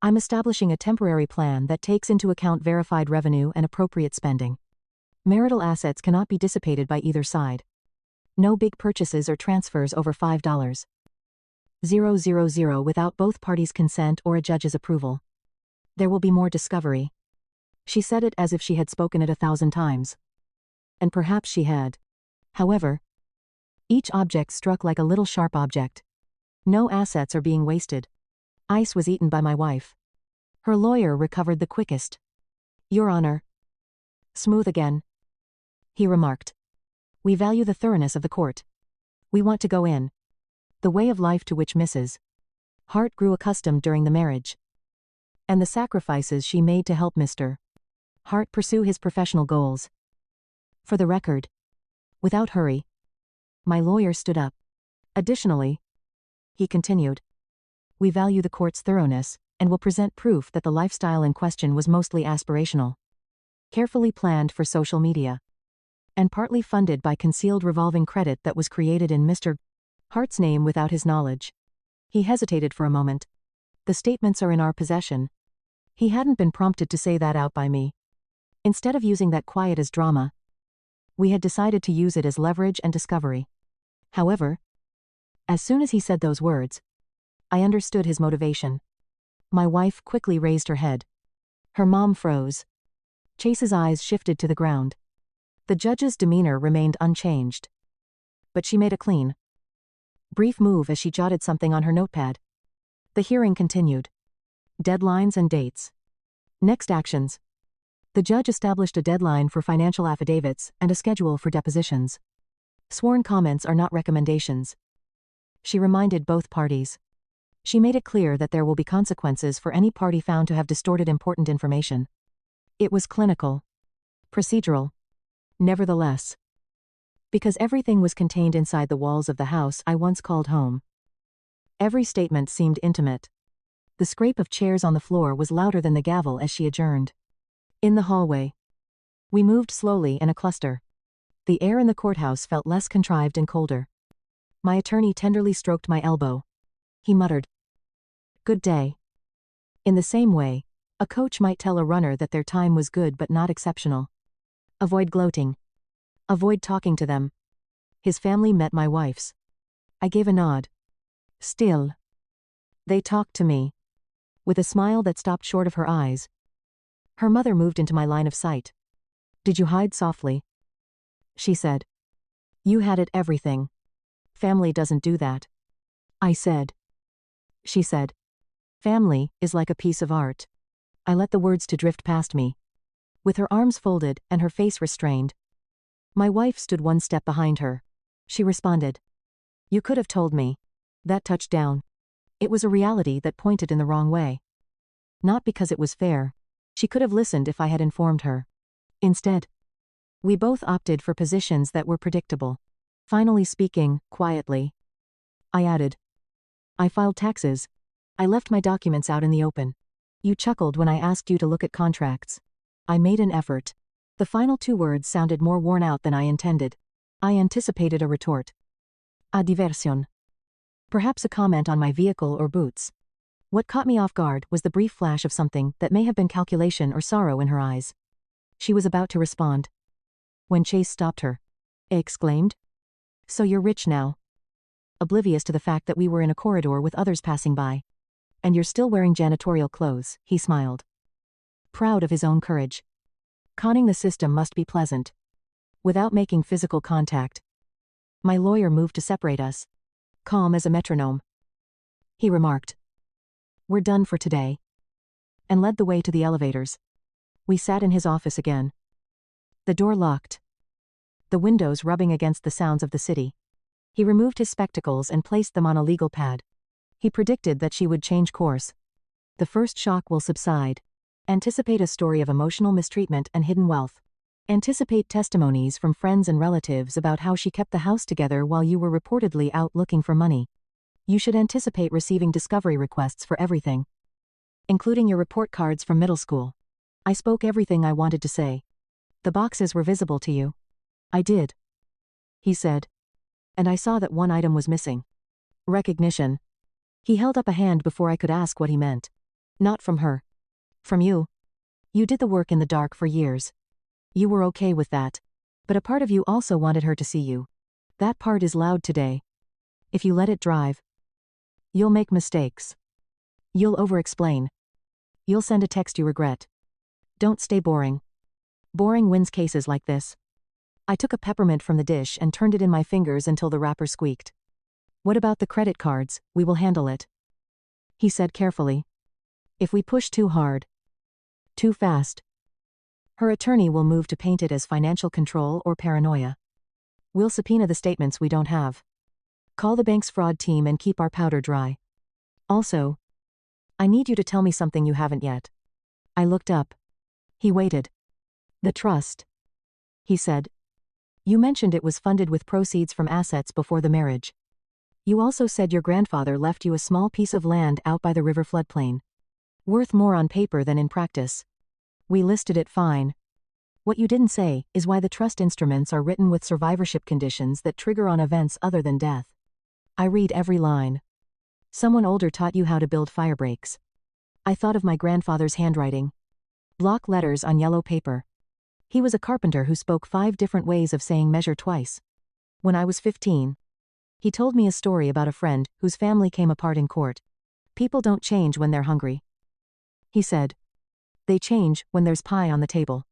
I'm establishing a temporary plan that takes into account verified revenue and appropriate spending. Marital assets cannot be dissipated by either side. No big purchases or transfers over $5,000 without both parties' consent or a judge's approval. There will be more discovery." She said it as if she had spoken it 1,000 times. And perhaps she had. However, each object struck like a little sharp object. No assets are being wasted. Ice was eaten by my wife. Her lawyer recovered the quickest. "Your Honor." "Smooth again," he remarked. "We value the thoroughness of the court. We want to go in the way of life to which Mrs. Hart grew accustomed during the marriage, and the sacrifices she made to help Mr. Hart pursue his professional goals. For the record." Without hurry, my lawyer stood up. "Additionally," he continued, "we value the court's thoroughness and will present proof that the lifestyle in question was mostly aspirational, carefully planned for social media, and partly funded by concealed revolving credit that was created in Mr. Hart's name without his knowledge." He hesitated for a moment. "The statements are in our possession." He hadn't been prompted to say that out by me. Instead of using that quiet as drama, we had decided to use it as leverage and discovery. However, as soon as he said those words, I understood his motivation. My wife quickly raised her head. Her mom froze. Chase's eyes shifted to the ground. The judge's demeanor remained unchanged. But she made a clean, brief move as she jotted something on her notepad. The hearing continued. Deadlines and dates. Next actions. The judge established a deadline for financial affidavits and a schedule for depositions. Sworn comments are not recommendations. She reminded both parties. She made it clear that there will be consequences for any party found to have distorted important information. It was clinical. Procedural. Nevertheless, because everything was contained inside the walls of the house I once called home, every statement seemed intimate. The scrape of chairs on the floor was louder than the gavel as she adjourned. In the hallway, we moved slowly in a cluster. The air in the courthouse felt less contrived and colder. My attorney tenderly stroked my elbow. He muttered, "Good day." In the same way, a coach might tell a runner that their time was good but not exceptional. Avoid gloating. Avoid talking to them. His family met my wife's. I gave a nod. Still, they talked to me. With a smile that stopped short of her eyes. Her mother moved into my line of sight. "Did you hide softly?" she said. "You had it everything. Family doesn't do that." I said. She said, "Family is like a piece of art." I let the words to drift past me. With her arms folded and her face restrained, my wife stood one step behind her. She responded, "You could have told me." That touched down. It was a reality that pointed in the wrong way. Not because it was fair. She could have listened if I had informed her. Instead, we both opted for positions that were predictable. Finally speaking, quietly, I added, "I filed taxes. I left my documents out in the open. You chuckled when I asked you to look at contracts. I made an effort." The final 2 words sounded more worn out than I intended. I anticipated a retort. A diversion. Perhaps a comment on my vehicle or boots. What caught me off guard was the brief flash of something that may have been calculation or sorrow in her eyes. She was about to respond, when Chase stopped her. I exclaimed, "So you're rich now?" Oblivious to the fact that we were in a corridor with others passing by. "And you're still wearing janitorial clothes," he smiled. Proud of his own courage. Conning the system must be pleasant. Without making physical contact, my lawyer moved to separate us. "Calm as a metronome," he remarked. "We're done for today," and led the way to the elevators. We sat in his office again. The door locked. The windows rubbing against the sounds of the city. He removed his spectacles and placed them on a legal pad. He predicted that she would change course. The first shock will subside. Anticipate a story of emotional mistreatment and hidden wealth. Anticipate testimonies from friends and relatives about how she kept the house together while you were reportedly out looking for money. You should anticipate receiving discovery requests for everything, including your report cards from middle school. I spoke everything I wanted to say. The boxes were visible to you. I did, he said. And I saw that one item was missing. Recognition. He held up a hand before I could ask what he meant. Not from her. From you. You did the work in the dark for years. You were okay with that. But a part of you also wanted her to see you. That part is loud today. If you let it drive, you'll make mistakes. You'll over-explain. You'll send a text you regret. Don't stay boring. Boring wins cases like this. I took a peppermint from the dish and turned it in my fingers until the wrapper squeaked. What about the credit cards? We will handle it, he said carefully. If we push too hard, too fast, her attorney will move to paint it as financial control or paranoia. We'll subpoena the statements we don't have. Call the bank's fraud team and keep our powder dry. Also, I need you to tell me something you haven't yet. I looked up. He waited. The trust, he said. You mentioned it was funded with proceeds from assets before the marriage. You also said your grandfather left you a small piece of land out by the river floodplain. Worth more on paper than in practice. We listed it fine. What you didn't say is why the trust instruments are written with survivorship conditions that trigger on events other than death. I read every line. Someone older taught you how to build fire breaks. I thought of my grandfather's handwriting. Block letters on yellow paper. He was a carpenter who spoke 5 different ways of saying measure twice. When I was 15, he told me a story about a friend whose family came apart in court. People don't change when they're hungry, he said. They change when there's pie on the table.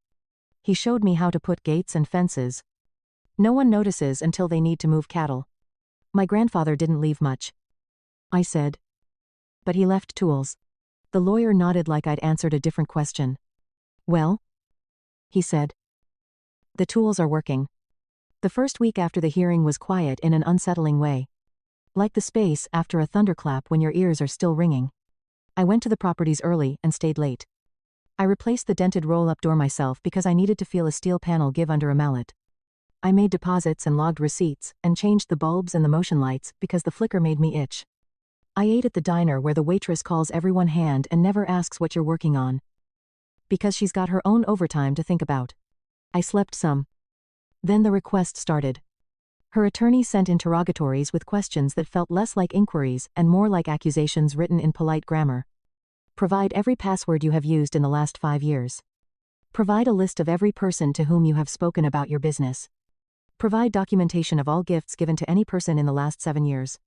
He showed me how to put gates and fences. No one notices until they need to move cattle. My grandfather didn't leave much, I said. But he left tools. The lawyer nodded like I'd answered a different question. Well, he said. The tools are working. The first week after the hearing was quiet in an unsettling way. Like the space after a thunderclap when your ears are still ringing. I went to the properties early and stayed late. I replaced the dented roll-up door myself because I needed to feel a steel panel give under a mallet. I made deposits and logged receipts and changed the bulbs and the motion lights because the flicker made me itch. I ate at the diner where the waitress calls everyone hand and never asks what you're working on, because she's got her own overtime to think about. I slept some. Then the request started. Her attorney sent interrogatories with questions that felt less like inquiries and more like accusations written in polite grammar. Provide every password you have used in the last 5 years. Provide a list of every person to whom you have spoken about your business. Provide documentation of all gifts given to any person in the last 7 years.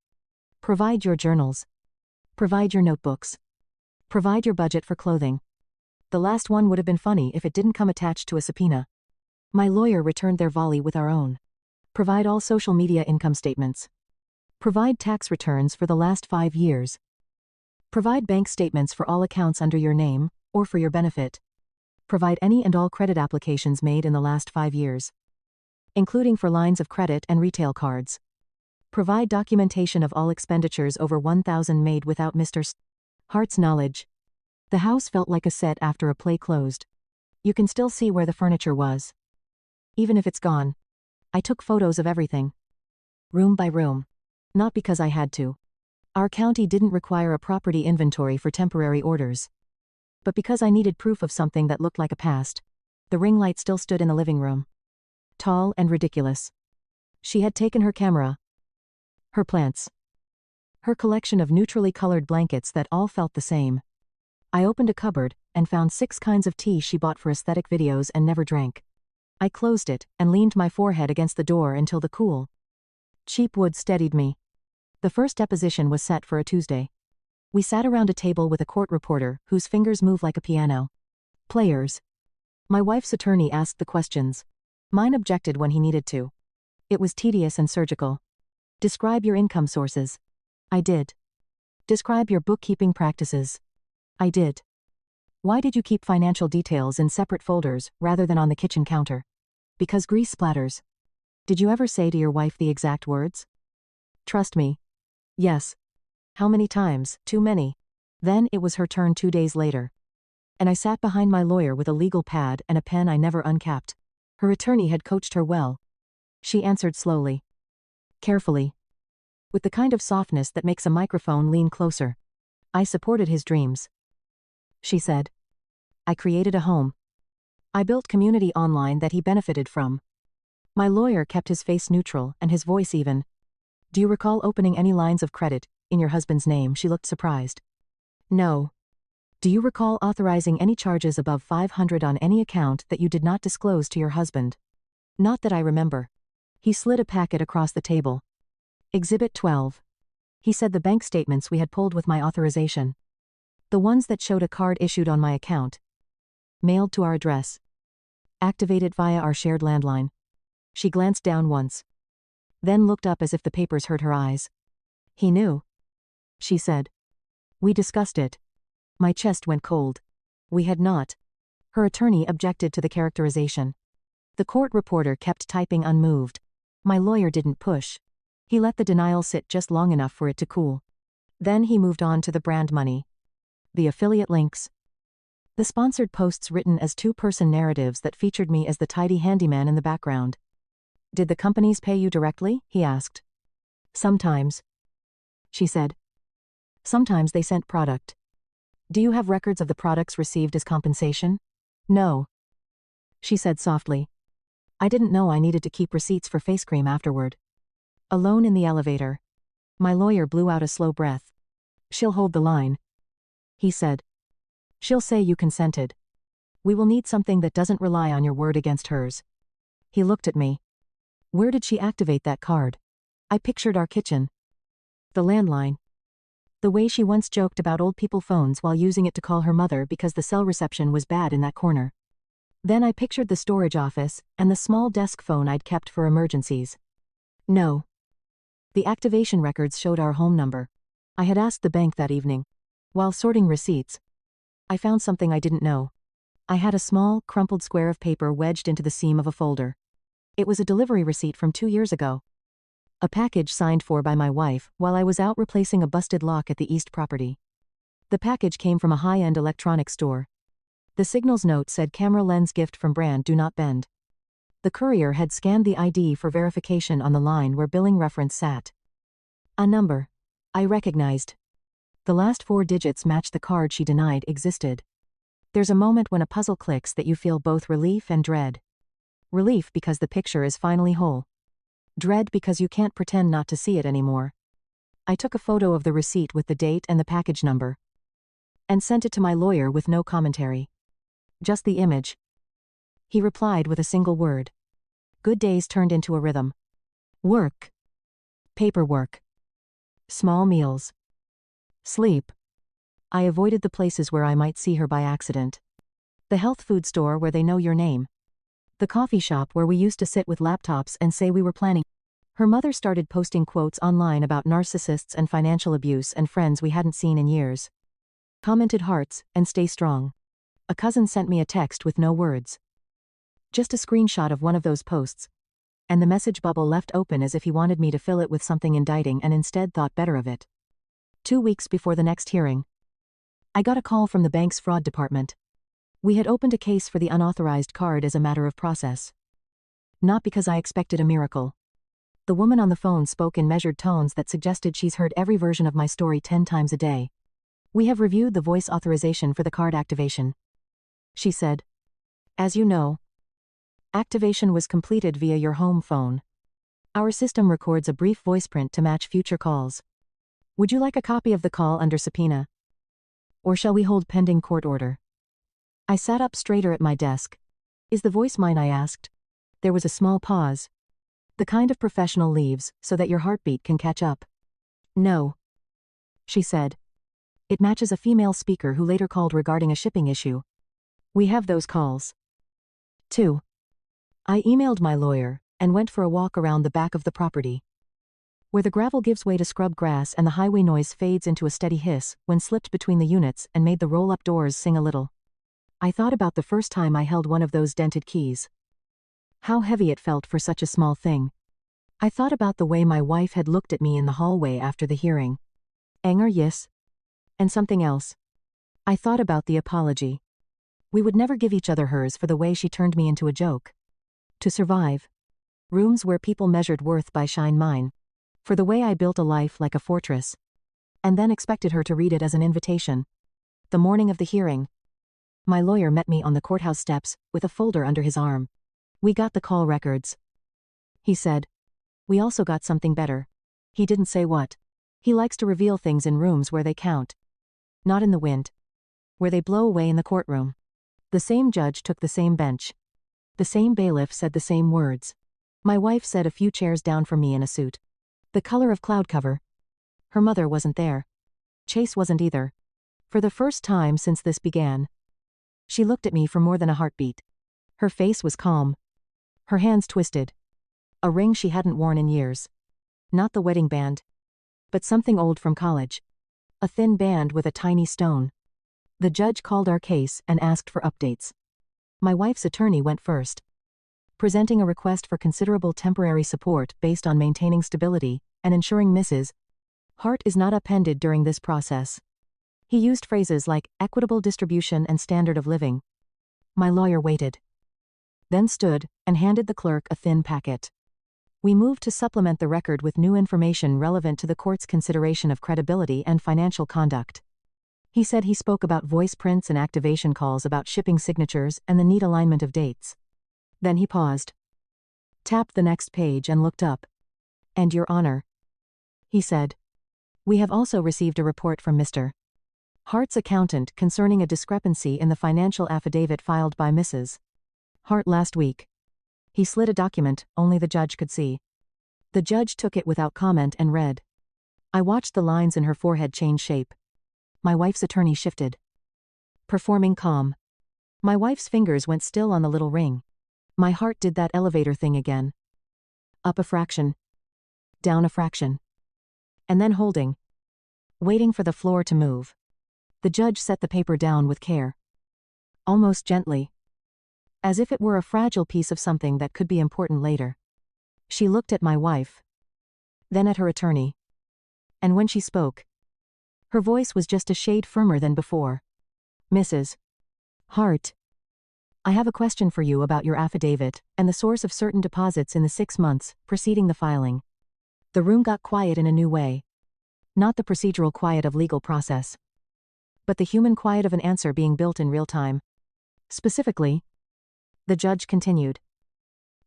Provide your journals. Provide your notebooks. Provide your budget for clothing. The last one would have been funny if it didn't come attached to a subpoena. My lawyer returned their volley with our own. Provide all social media income statements. Provide tax returns for the last 5 years. Provide bank statements for all accounts under your name, or for your benefit. Provide any and all credit applications made in the last 5 years, including for lines of credit and retail cards. Provide documentation of all expenditures over $1,000 made without Mr. Hart's knowledge. The house felt like a set after a play closed. You can still see where the furniture was, even if it's gone. I took photos of everything, room by room. Not because I had to. Our county didn't require a property inventory for temporary orders. But because I needed proof of something that looked like a past. The ring light still stood in the living room, tall and ridiculous. She had taken her camera, her plants, her collection of neutrally colored blankets that all felt the same. I opened a cupboard and found 6 kinds of tea she bought for aesthetic videos and never drank. I closed it and leaned my forehead against the door until the cool, cheap wood steadied me. The first deposition was set for a Tuesday. We sat around a table with a court reporter whose fingers move like a piano. Players. My wife's attorney asked the questions. Mine objected when he needed to. It was tedious and surgical. Describe your income sources. I did. Describe your bookkeeping practices. I did. Why did you keep financial details in separate folders rather than on the kitchen counter? Because grease splatters. Did you ever say to your wife the exact words? Trust me. Yes. How many times? Too many. Then it was her turn 2 days later. And I sat behind my lawyer with a legal pad and a pen I never uncapped. Her attorney had coached her well. She answered slowly. Carefully. With the kind of softness that makes a microphone lean closer. I supported his dreams. She said. I created a home. I built community online that he benefited from. My lawyer kept his face neutral and his voice even. Do you recall opening any lines of credit in your husband's name? She looked surprised. No. Do you recall authorizing any charges above $500 on any account that you did not disclose to your husband? Not that I remember. He slid a packet across the table. Exhibit 12. He said the bank statements we had pulled with my authorization. The ones that showed a card issued on my account. Mailed to our address. Activated via our shared landline. She glanced down once. Then looked up as if the papers hurt her eyes. He knew. She said. We discussed it. My chest went cold. We had not. Her attorney objected to the characterization. The court reporter kept typing unmoved. My lawyer didn't push. He let the denial sit just long enough for it to cool. Then he moved on to the brand money. The affiliate links. The sponsored posts written as two-person narratives that featured me as the tidy handyman in the background. Did the companies pay you directly? He asked. Sometimes. She said. Sometimes they sent product. Do you have records of the products received as compensation? No. She said softly. I didn't know I needed to keep receipts for face cream afterward. Alone in the elevator. My lawyer blew out a slow breath. She'll hold the line. He said. She'll say you consented. We will need something that doesn't rely on your word against hers. He looked at me. Where did she activate that card? I pictured our kitchen. The landline. The way she once joked about old people phones while using it to call her mother because the cell reception was bad in that corner. Then I pictured the storage office and the small desk phone I'd kept for emergencies. No. The activation records showed our home number. I had asked the bank that evening. While sorting receipts, I found something I didn't know. I had a small, crumpled square of paper wedged into the seam of a folder. It was a delivery receipt from 2 years ago. A package signed for by my wife while I was out replacing a busted lock at the East property. The package came from a high-end electronics store. The signal's note said camera lens gift from brand Do Not Bend. The courier had scanned the ID for verification on the line where billing reference sat. A number. I recognized. The last 4 digits matched the card she denied existed. There's a moment when a puzzle clicks that you feel both relief and dread. Relief because the picture is finally whole. Dread because you can't pretend not to see it anymore. I took a photo of the receipt with the date and the package number. And sent it to my lawyer with no commentary. Just the image. He replied with a single word. Good days turned into a rhythm. Work. Paperwork. Small meals. Sleep. I avoided the places where I might see her by accident. The health food store where they know your name. The coffee shop where we used to sit with laptops and say we were planning. Her mother started posting quotes online about narcissists and financial abuse and friends we hadn't seen in years. Commented hearts and stay strong. A cousin sent me a text with no words. Just a screenshot of one of those posts. And the message bubble left open as if he wanted me to fill it with something indicting and instead thought better of it. 2 weeks before the next hearing, I got a call from the bank's fraud department. We had opened a case for the unauthorized card as a matter of process. Not because I expected a miracle. The woman on the phone spoke in measured tones that suggested she's heard every version of my story 10 times a day. We have reviewed the voice authorization for the card activation. She said. As you know, activation was completed via your home phone. Our system records a brief voice print to match future calls. Would you like a copy of the call under subpoena? Or shall we hold pending court order? I sat up straighter at my desk. Is the voice mine? I asked. There was a small pause. The kind of professional leaves so that your heartbeat can catch up. No. She said. It matches a female speaker who later called regarding a shipping issue. We have those calls. 2. I emailed my lawyer and went for a walk around the back of the property. where the gravel gives way to scrub grass and the highway noise fades into a steady hiss when slipped between the units and made the roll-up doors sing a little. I thought about the first time I held one of those dented keys. How heavy it felt for such a small thing. I thought about the way my wife had looked at me in the hallway after the hearing. Anger, yes. And something else. I thought about the apology. We would never give each other hers for the way she turned me into a joke. To survive. Rooms where people measured worth by shine mine. For the way I built a life like a fortress. And then expected her to read it as an invitation. The morning of the hearing. My lawyer met me on the courthouse steps, with a folder under his arm. We got the call records. He said. We also got something better. He didn't say what. He likes to reveal things in rooms where they count. Not in the wind. Where they blow away in the courtroom. The same judge took the same bench. The same bailiff said the same words. My wife said a few chairs down from me in a suit. The color of cloud cover. Her mother wasn't there. Chase wasn't either. For the first time since this began. She looked at me for more than a heartbeat. Her face was calm. Her hands twisted. A ring she hadn't worn in years. Not the wedding band. But something old from college. A thin band with a tiny stone. The judge called our case and asked for updates. My wife's attorney went first. Presenting a request for considerable temporary support based on maintaining stability and ensuring Mrs. Hart is not upended during this process. He used phrases like equitable distribution and standard of living. My lawyer waited. Then stood and handed the clerk a thin packet. We moved to supplement the record with new information relevant to the court's consideration of credibility and financial conduct. He said he spoke about voice prints and activation calls about shipping signatures and the neat alignment of dates. Then he paused. Tapped the next page and looked up. And Your Honor. He said. We have also received a report from Mr. Hart's accountant concerning a discrepancy in the financial affidavit filed by Mrs. Hart last week. He slid a document only the judge could see. The judge took it without comment and read. I watched the lines in her forehead change shape. My wife's attorney shifted. Performing calm. My wife's fingers went still on the little ring. My heart did that elevator thing again. Up a fraction. Down a fraction. And then holding. Waiting for the floor to move. The judge set the paper down with care. Almost gently. As if it were a fragile piece of something that could be important later. She looked at my wife. Then at her attorney. And when she spoke. Her voice was just a shade firmer than before. Mrs. Hart. I have a question for you about your affidavit and the source of certain deposits in the 6 months preceding the filing. The room got quiet in a new way. Not the procedural quiet of legal process. But the human quiet of an answer being built in real time. Specifically, the judge continued.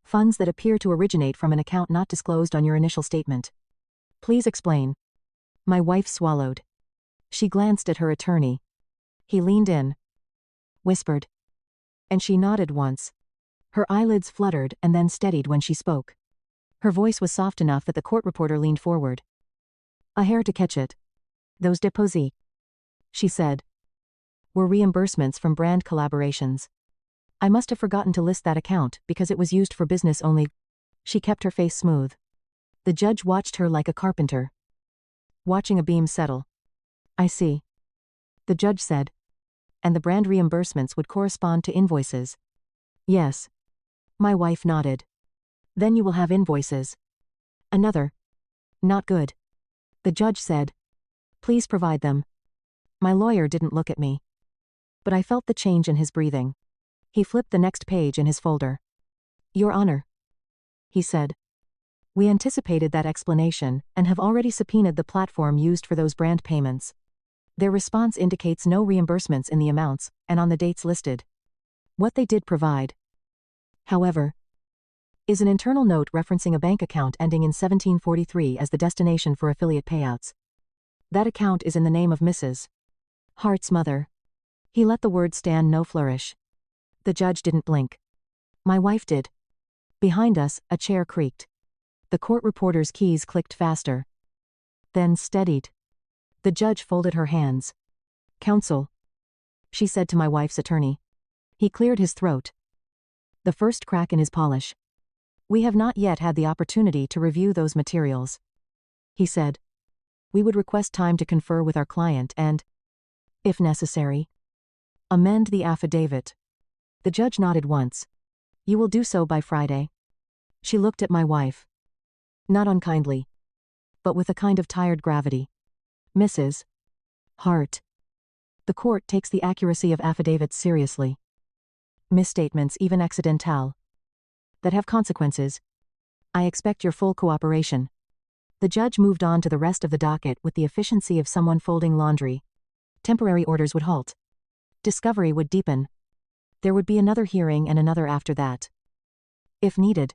Funds that appear to originate from an account not disclosed on your initial statement. Please explain. My wife swallowed. She glanced at her attorney. He leaned in. Whispered. And she nodded once. Her eyelids fluttered and then steadied when she spoke. Her voice was soft enough that the court reporter leaned forward. A hair to catch it. Those deposits, she said, were reimbursements from brand collaborations. I must have forgotten to list that account because it was used for business only. She kept her face smooth. The judge watched her like a carpenter. Watching a beam settle. I see. The judge said. And the brand reimbursements would correspond to invoices. Yes. My wife nodded. Then you will have invoices. Another. Not good. The judge said. Please provide them. My lawyer didn't look at me. But I felt the change in his breathing. He flipped the next page in his folder. Your Honor. He said. We anticipated that explanation and have already subpoenaed the platform used for those brand payments. Their response indicates no reimbursements in the amounts and on the dates listed. What they did provide, however, is an internal note referencing a bank account ending in 1743 as the destination for affiliate payouts. That account is in the name of Mrs. Hart's mother. He let the word stand no flourish. The judge didn't blink. My wife did. Behind us, a chair creaked. The court reporter's keys clicked faster. Then steadied. The judge folded her hands. Counsel, she said to my wife's attorney. He cleared his throat. The first crack in his polish. We have not yet had the opportunity to review those materials. he said. We would request time to confer with our client and, if necessary, amend the affidavit. The judge nodded once. You will do so by Friday. She looked at my wife. Not unkindly, but with a kind of tired gravity. Mrs. Hart. The court takes the accuracy of affidavits seriously. Misstatements, even accidental, that have consequences. I expect your full cooperation. The judge moved on to the rest of the docket with the efficiency of someone folding laundry. Temporary orders would halt. Discovery would deepen. There would be another hearing and another after that. If needed.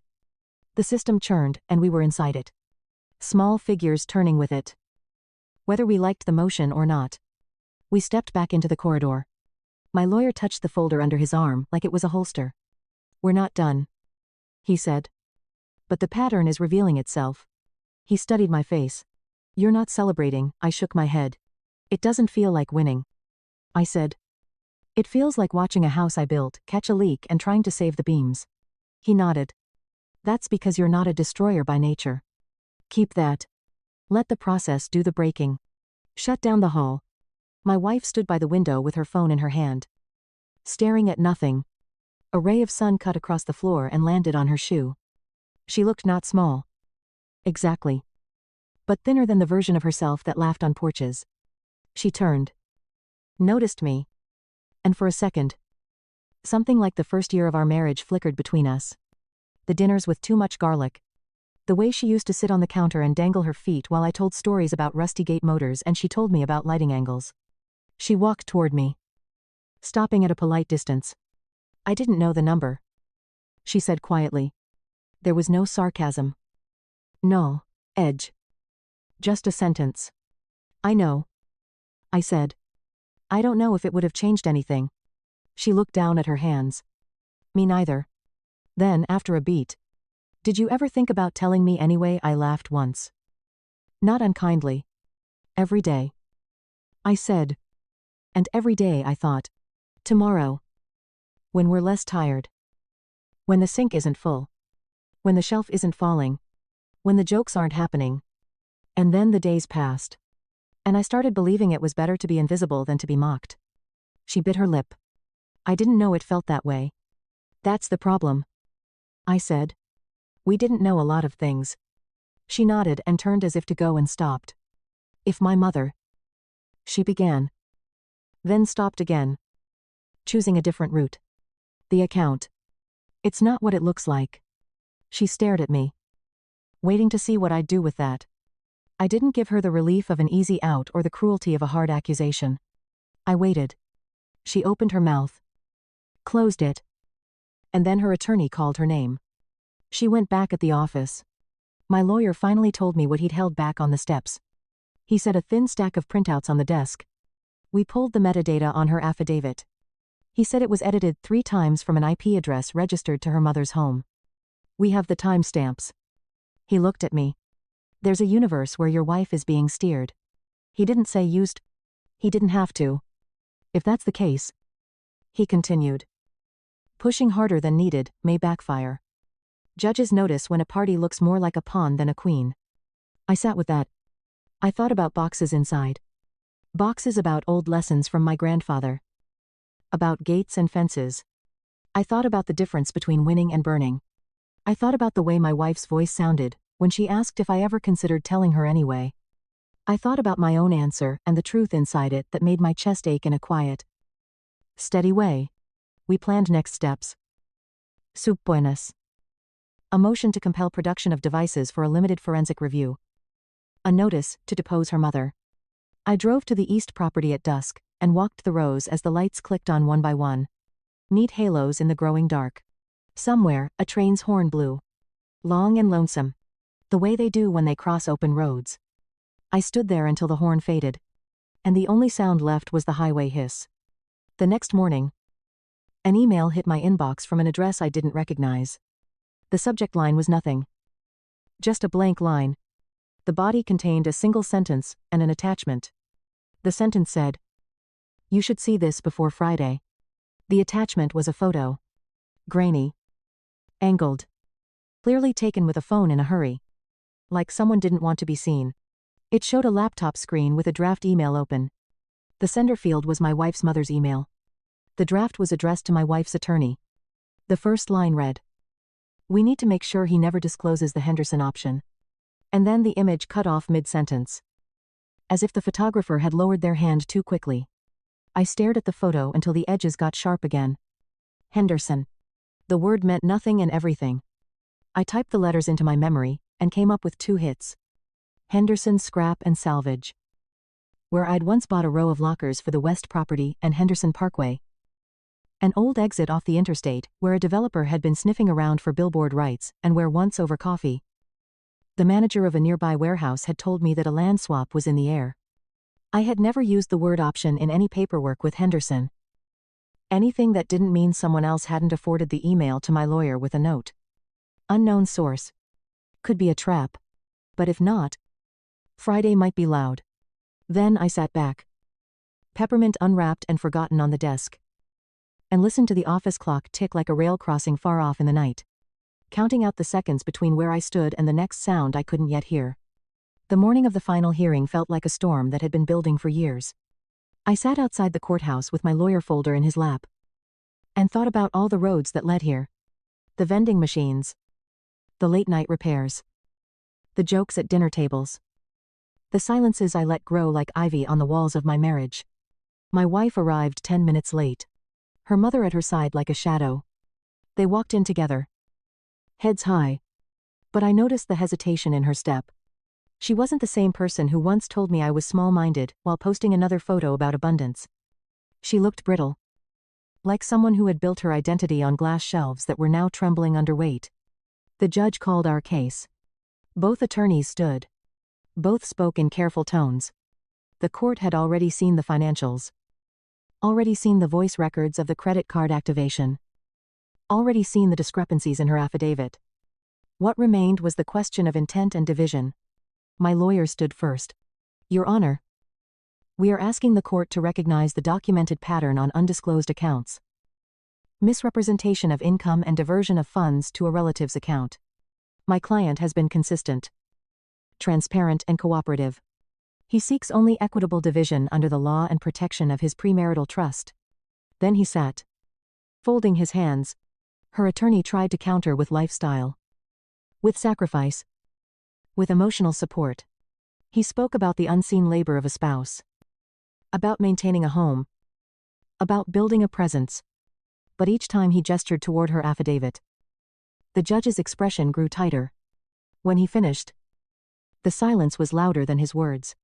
The system churned, and we were inside it. Small figures turning with it. Whether we liked the motion or not. We stepped back into the corridor. My lawyer touched the folder under his arm like it was a holster. We're not done, he said. But the pattern is revealing itself. He studied my face. You're not celebrating, I shook my head. It doesn't feel like winning, I said. It feels like watching a house I built catch a leak and trying to save the beams. He nodded. That's because you're not a destroyer by nature. Keep that. Let the process do the breaking. Shut down the hall. My wife stood by the window with her phone in her hand. Staring at nothing. A ray of sun cut across the floor and landed on her shoe. She looked not small. Exactly. But thinner than the version of herself that laughed on porches. She turned. Noticed me. And for a second, something like the first year of our marriage flickered between us. The dinners with too much garlic. The way she used to sit on the counter and dangle her feet while I told stories about rusty gate motors and she told me about lighting angles. She walked toward me, stopping at a polite distance. I didn't know the number, she said quietly. There was no sarcasm. No edge. Just a sentence. I know, I said. I don't know if it would have changed anything. She looked down at her hands. Me neither. Then, after a beat, did you ever think about telling me anyway? I laughed once. Not unkindly. Every day, I said. And every day I thought, tomorrow. When we're less tired. When the sink isn't full. When the shelf isn't falling. When the jokes aren't happening. And then the days passed. And I started believing it was better to be invisible than to be mocked. She bit her lip. I didn't know it felt that way. That's the problem, I said. We didn't know a lot of things. She nodded and turned as if to go and stopped. If my mother, she began. Then stopped again. Choosing a different route. The account. It's not what it looks like. She stared at me. Waiting to see what I'd do with that. I didn't give her the relief of an easy out or the cruelty of a hard accusation. I waited. She opened her mouth. Closed it. And then her attorney called her name. She went back at the office. My lawyer finally told me what he'd held back on the steps. He said a thin stack of printouts on the desk. We pulled the metadata on her affidavit. He said it was edited 3 times from an IP address registered to her mother's home. We have the timestamps. He looked at me. There's a universe where your wife is being steered. He didn't say used. He didn't have to. If that's the case, he continued, pushing harder than needed may backfire. Judges notice when a party looks more like a pawn than a queen. I sat with that. I thought about boxes inside. Boxes about old lessons from my grandfather. About gates and fences. I thought about the difference between winning and burning. I thought about the way my wife's voice sounded when she asked if I ever considered telling her anyway. I thought about my own answer and the truth inside it that made my chest ache in a quiet, steady way. We planned next steps. Soup buenas. A motion to compel production of devices for a limited forensic review. A notice to depose her mother. I drove to the east property at dusk and walked the rows as the lights clicked on one by one. Neat halos in the growing dark. Somewhere, a train's horn blew. Long and lonesome. The way they do when they cross open roads. I stood there until the horn faded. And the only sound left was the highway hiss. The next morning, an email hit my inbox from an address I didn't recognize. The subject line was nothing. Just a blank line. The body contained a single sentence and an attachment. The sentence said, "You should see this before Friday." The attachment was a photo. Grainy. Angled. Clearly taken with a phone in a hurry. Like someone didn't want to be seen. It showed a laptop screen with a draft email open. The sender field was my wife's mother's email. The draft was addressed to my wife's attorney. The first line read, "We need to make sure he never discloses the Henderson option." And then the image cut off mid-sentence. As if the photographer had lowered their hand too quickly. I stared at the photo until the edges got sharp again. Henderson. The word meant nothing and everything. I typed the letters into my memory, and came up with 2 hits. Henderson Scrap and Salvage. Where I'd once bought a row of lockers for the West property and Henderson Parkway. An old exit off the interstate, where a developer had been sniffing around for billboard rights, and where once over coffee, the manager of a nearby warehouse had told me that a land swap was in the air. I had never used the word option in any paperwork with Henderson. Anything that didn't mean someone else hadn't afforded the email to my lawyer with a note. Unknown source. Could be a trap. But if not, Friday might be loud. Then I sat back. Peppermint unwrapped and forgotten on the desk. And listened to the office clock tick like a rail crossing far off in the night. Counting out the seconds between where I stood and the next sound I couldn't yet hear. The morning of the final hearing felt like a storm that had been building for years. I sat outside the courthouse with my lawyer folder in his lap. And thought about all the roads that led here. The vending machines. The late-night repairs. The jokes at dinner tables. The silences I let grow like ivy on the walls of my marriage. My wife arrived 10 minutes late. Her mother at her side like a shadow. They walked in together. Heads high. But I noticed the hesitation in her step. She wasn't the same person who once told me I was small-minded while posting another photo about abundance. She looked brittle. Like someone who had built her identity on glass shelves that were now trembling under weight. The judge called our case. Both attorneys stood. Both spoke in careful tones. The court had already seen the financials. Already seen the voice records of the credit card activation. Already seen the discrepancies in her affidavit. What remained was the question of intent and division. My lawyer stood first. Your Honor, we are asking the court to recognize the documented pattern on undisclosed accounts. Misrepresentation of income and diversion of funds to a relative's account. My client has been consistent, transparent and cooperative. He seeks only equitable division under the law and protection of his premarital trust. Then he sat, folding his hands. Her attorney tried to counter with lifestyle. With sacrifice. With emotional support. He spoke about the unseen labor of a spouse. About maintaining a home. About building a presence. But each time he gestured toward her affidavit, the judge's expression grew tighter. When he finished, the silence was louder than his words.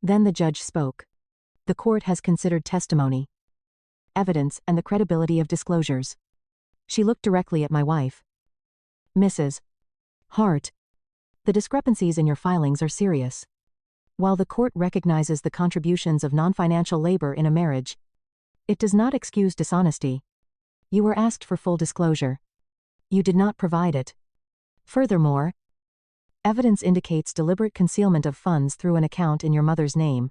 Then the judge spoke. The court has considered testimony, evidence, and the credibility of disclosures. She looked directly at my wife. Mrs. Hart, the discrepancies in your filings are serious. While the court recognizes the contributions of non-financial labor in a marriage, it does not excuse dishonesty. You were asked for full disclosure. You did not provide it. Furthermore, evidence indicates deliberate concealment of funds through an account in your mother's name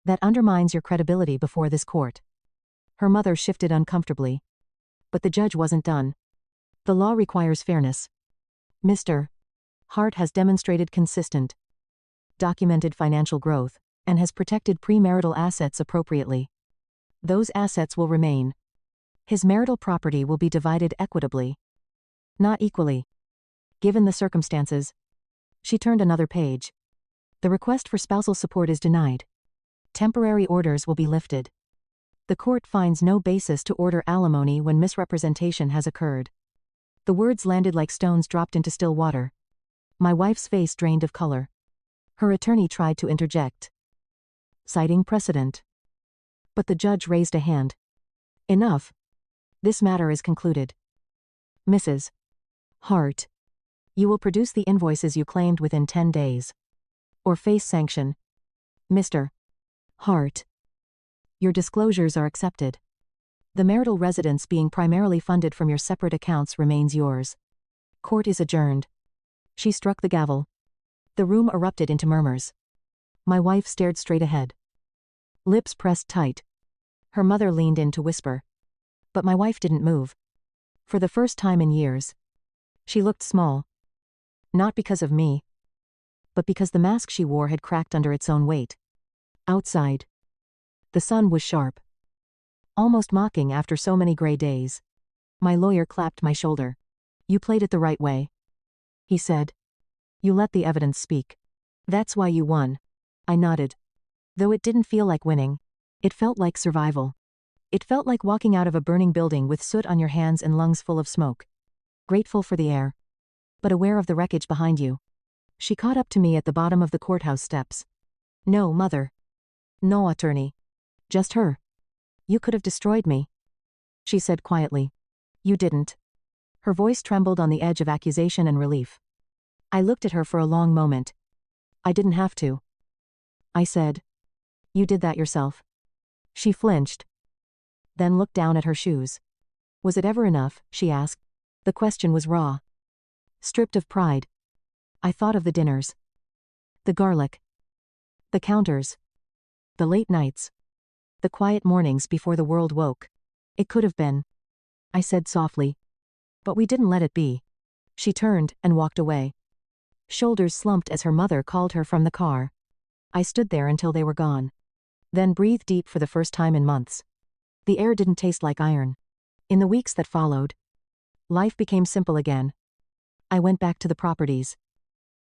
that undermines your credibility before this court. Her mother shifted uncomfortably. But the judge wasn't done. The law requires fairness. Mr. Hart has demonstrated consistent, documented financial growth, and has protected premarital assets appropriately. Those assets will remain. His marital property will be divided equitably, not equally. Given the circumstances. She turned another page. The request for spousal support is denied. Temporary orders will be lifted. The court finds no basis to order alimony when misrepresentation has occurred. The words landed like stones dropped into still water. My wife's face drained of color. Her attorney tried to interject, citing precedent. But the judge raised a hand. Enough. This matter is concluded. Mrs. Hart, you will produce the invoices you claimed within 10 days. Or face sanction. Mr. Hart, your disclosures are accepted. The marital residence being primarily funded from your separate accounts remains yours. Court is adjourned. She struck the gavel. The room erupted into murmurs. My wife stared straight ahead. Lips pressed tight. Her mother leaned in to whisper. But my wife didn't move. For the first time in years. She looked small. Not because of me. but because the mask she wore had cracked under its own weight. Outside, the sun was sharp, almost mocking after so many gray days. My lawyer clapped my shoulder. "You played it the right way," he said. "You let the evidence speak. That's why you won." I nodded. Though it didn't feel like winning, it felt like survival. It felt like walking out of a burning building with soot on your hands and lungs full of smoke. Grateful for the air, but aware of the wreckage behind you. She caught up to me at the bottom of the courthouse steps. "No, Mother. No, attorney. Just her. You could have destroyed me," she said quietly. "You didn't." Her voice trembled on the edge of accusation and relief. I looked at her for a long moment. "I didn't have to," I said. "You did that yourself." She flinched, then looked down at her shoes. "Was it ever enough?" she asked. The question was raw, stripped of pride. I thought of the dinners, the garlic, the counters, the late nights, the quiet mornings before the world woke. "It could have been," I said softly. "But we didn't let it be." She turned and walked away. Shoulders slumped as her mother called her from the car. I stood there until they were gone. Then breathed deep for the first time in months. The air didn't taste like iron. In the weeks that followed, life became simple again. I went back to the properties.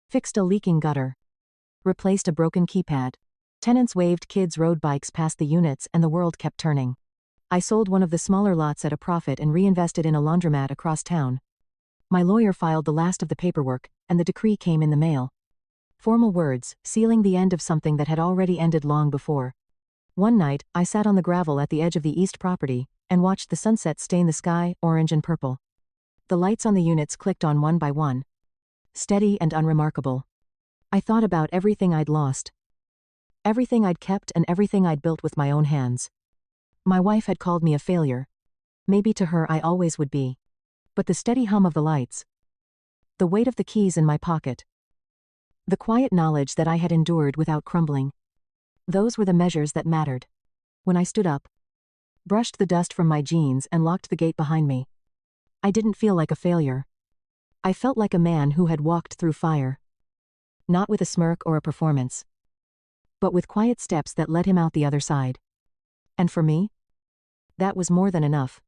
Fixed a leaking gutter. Replaced a broken keypad. Tenants waved, kids rode bikes past the units, and the world kept turning. I sold one of the smaller lots at a profit and reinvested in a laundromat across town. My lawyer filed the last of the paperwork, and the decree came in the mail. Formal words, sealing the end of something that had already ended long before. One night, I sat on the gravel at the edge of the east property, and watched the sunset stain the sky, orange and purple. The lights on the units clicked on one by one. Steady and unremarkable. I thought about everything I'd lost. Everything I'd kept and everything I'd built with my own hands. My wife had called me a failure. Maybe to her I always would be. But the steady hum of the lights, the weight of the keys in my pocket, the quiet knowledge that I had endured without crumbling, those were the measures that mattered. When I stood up, brushed the dust from my jeans and locked the gate behind me, I didn't feel like a failure. I felt like a man who had walked through fire. Not with a smirk or a performance, but with quiet steps that led him out the other side. And for me, that was more than enough.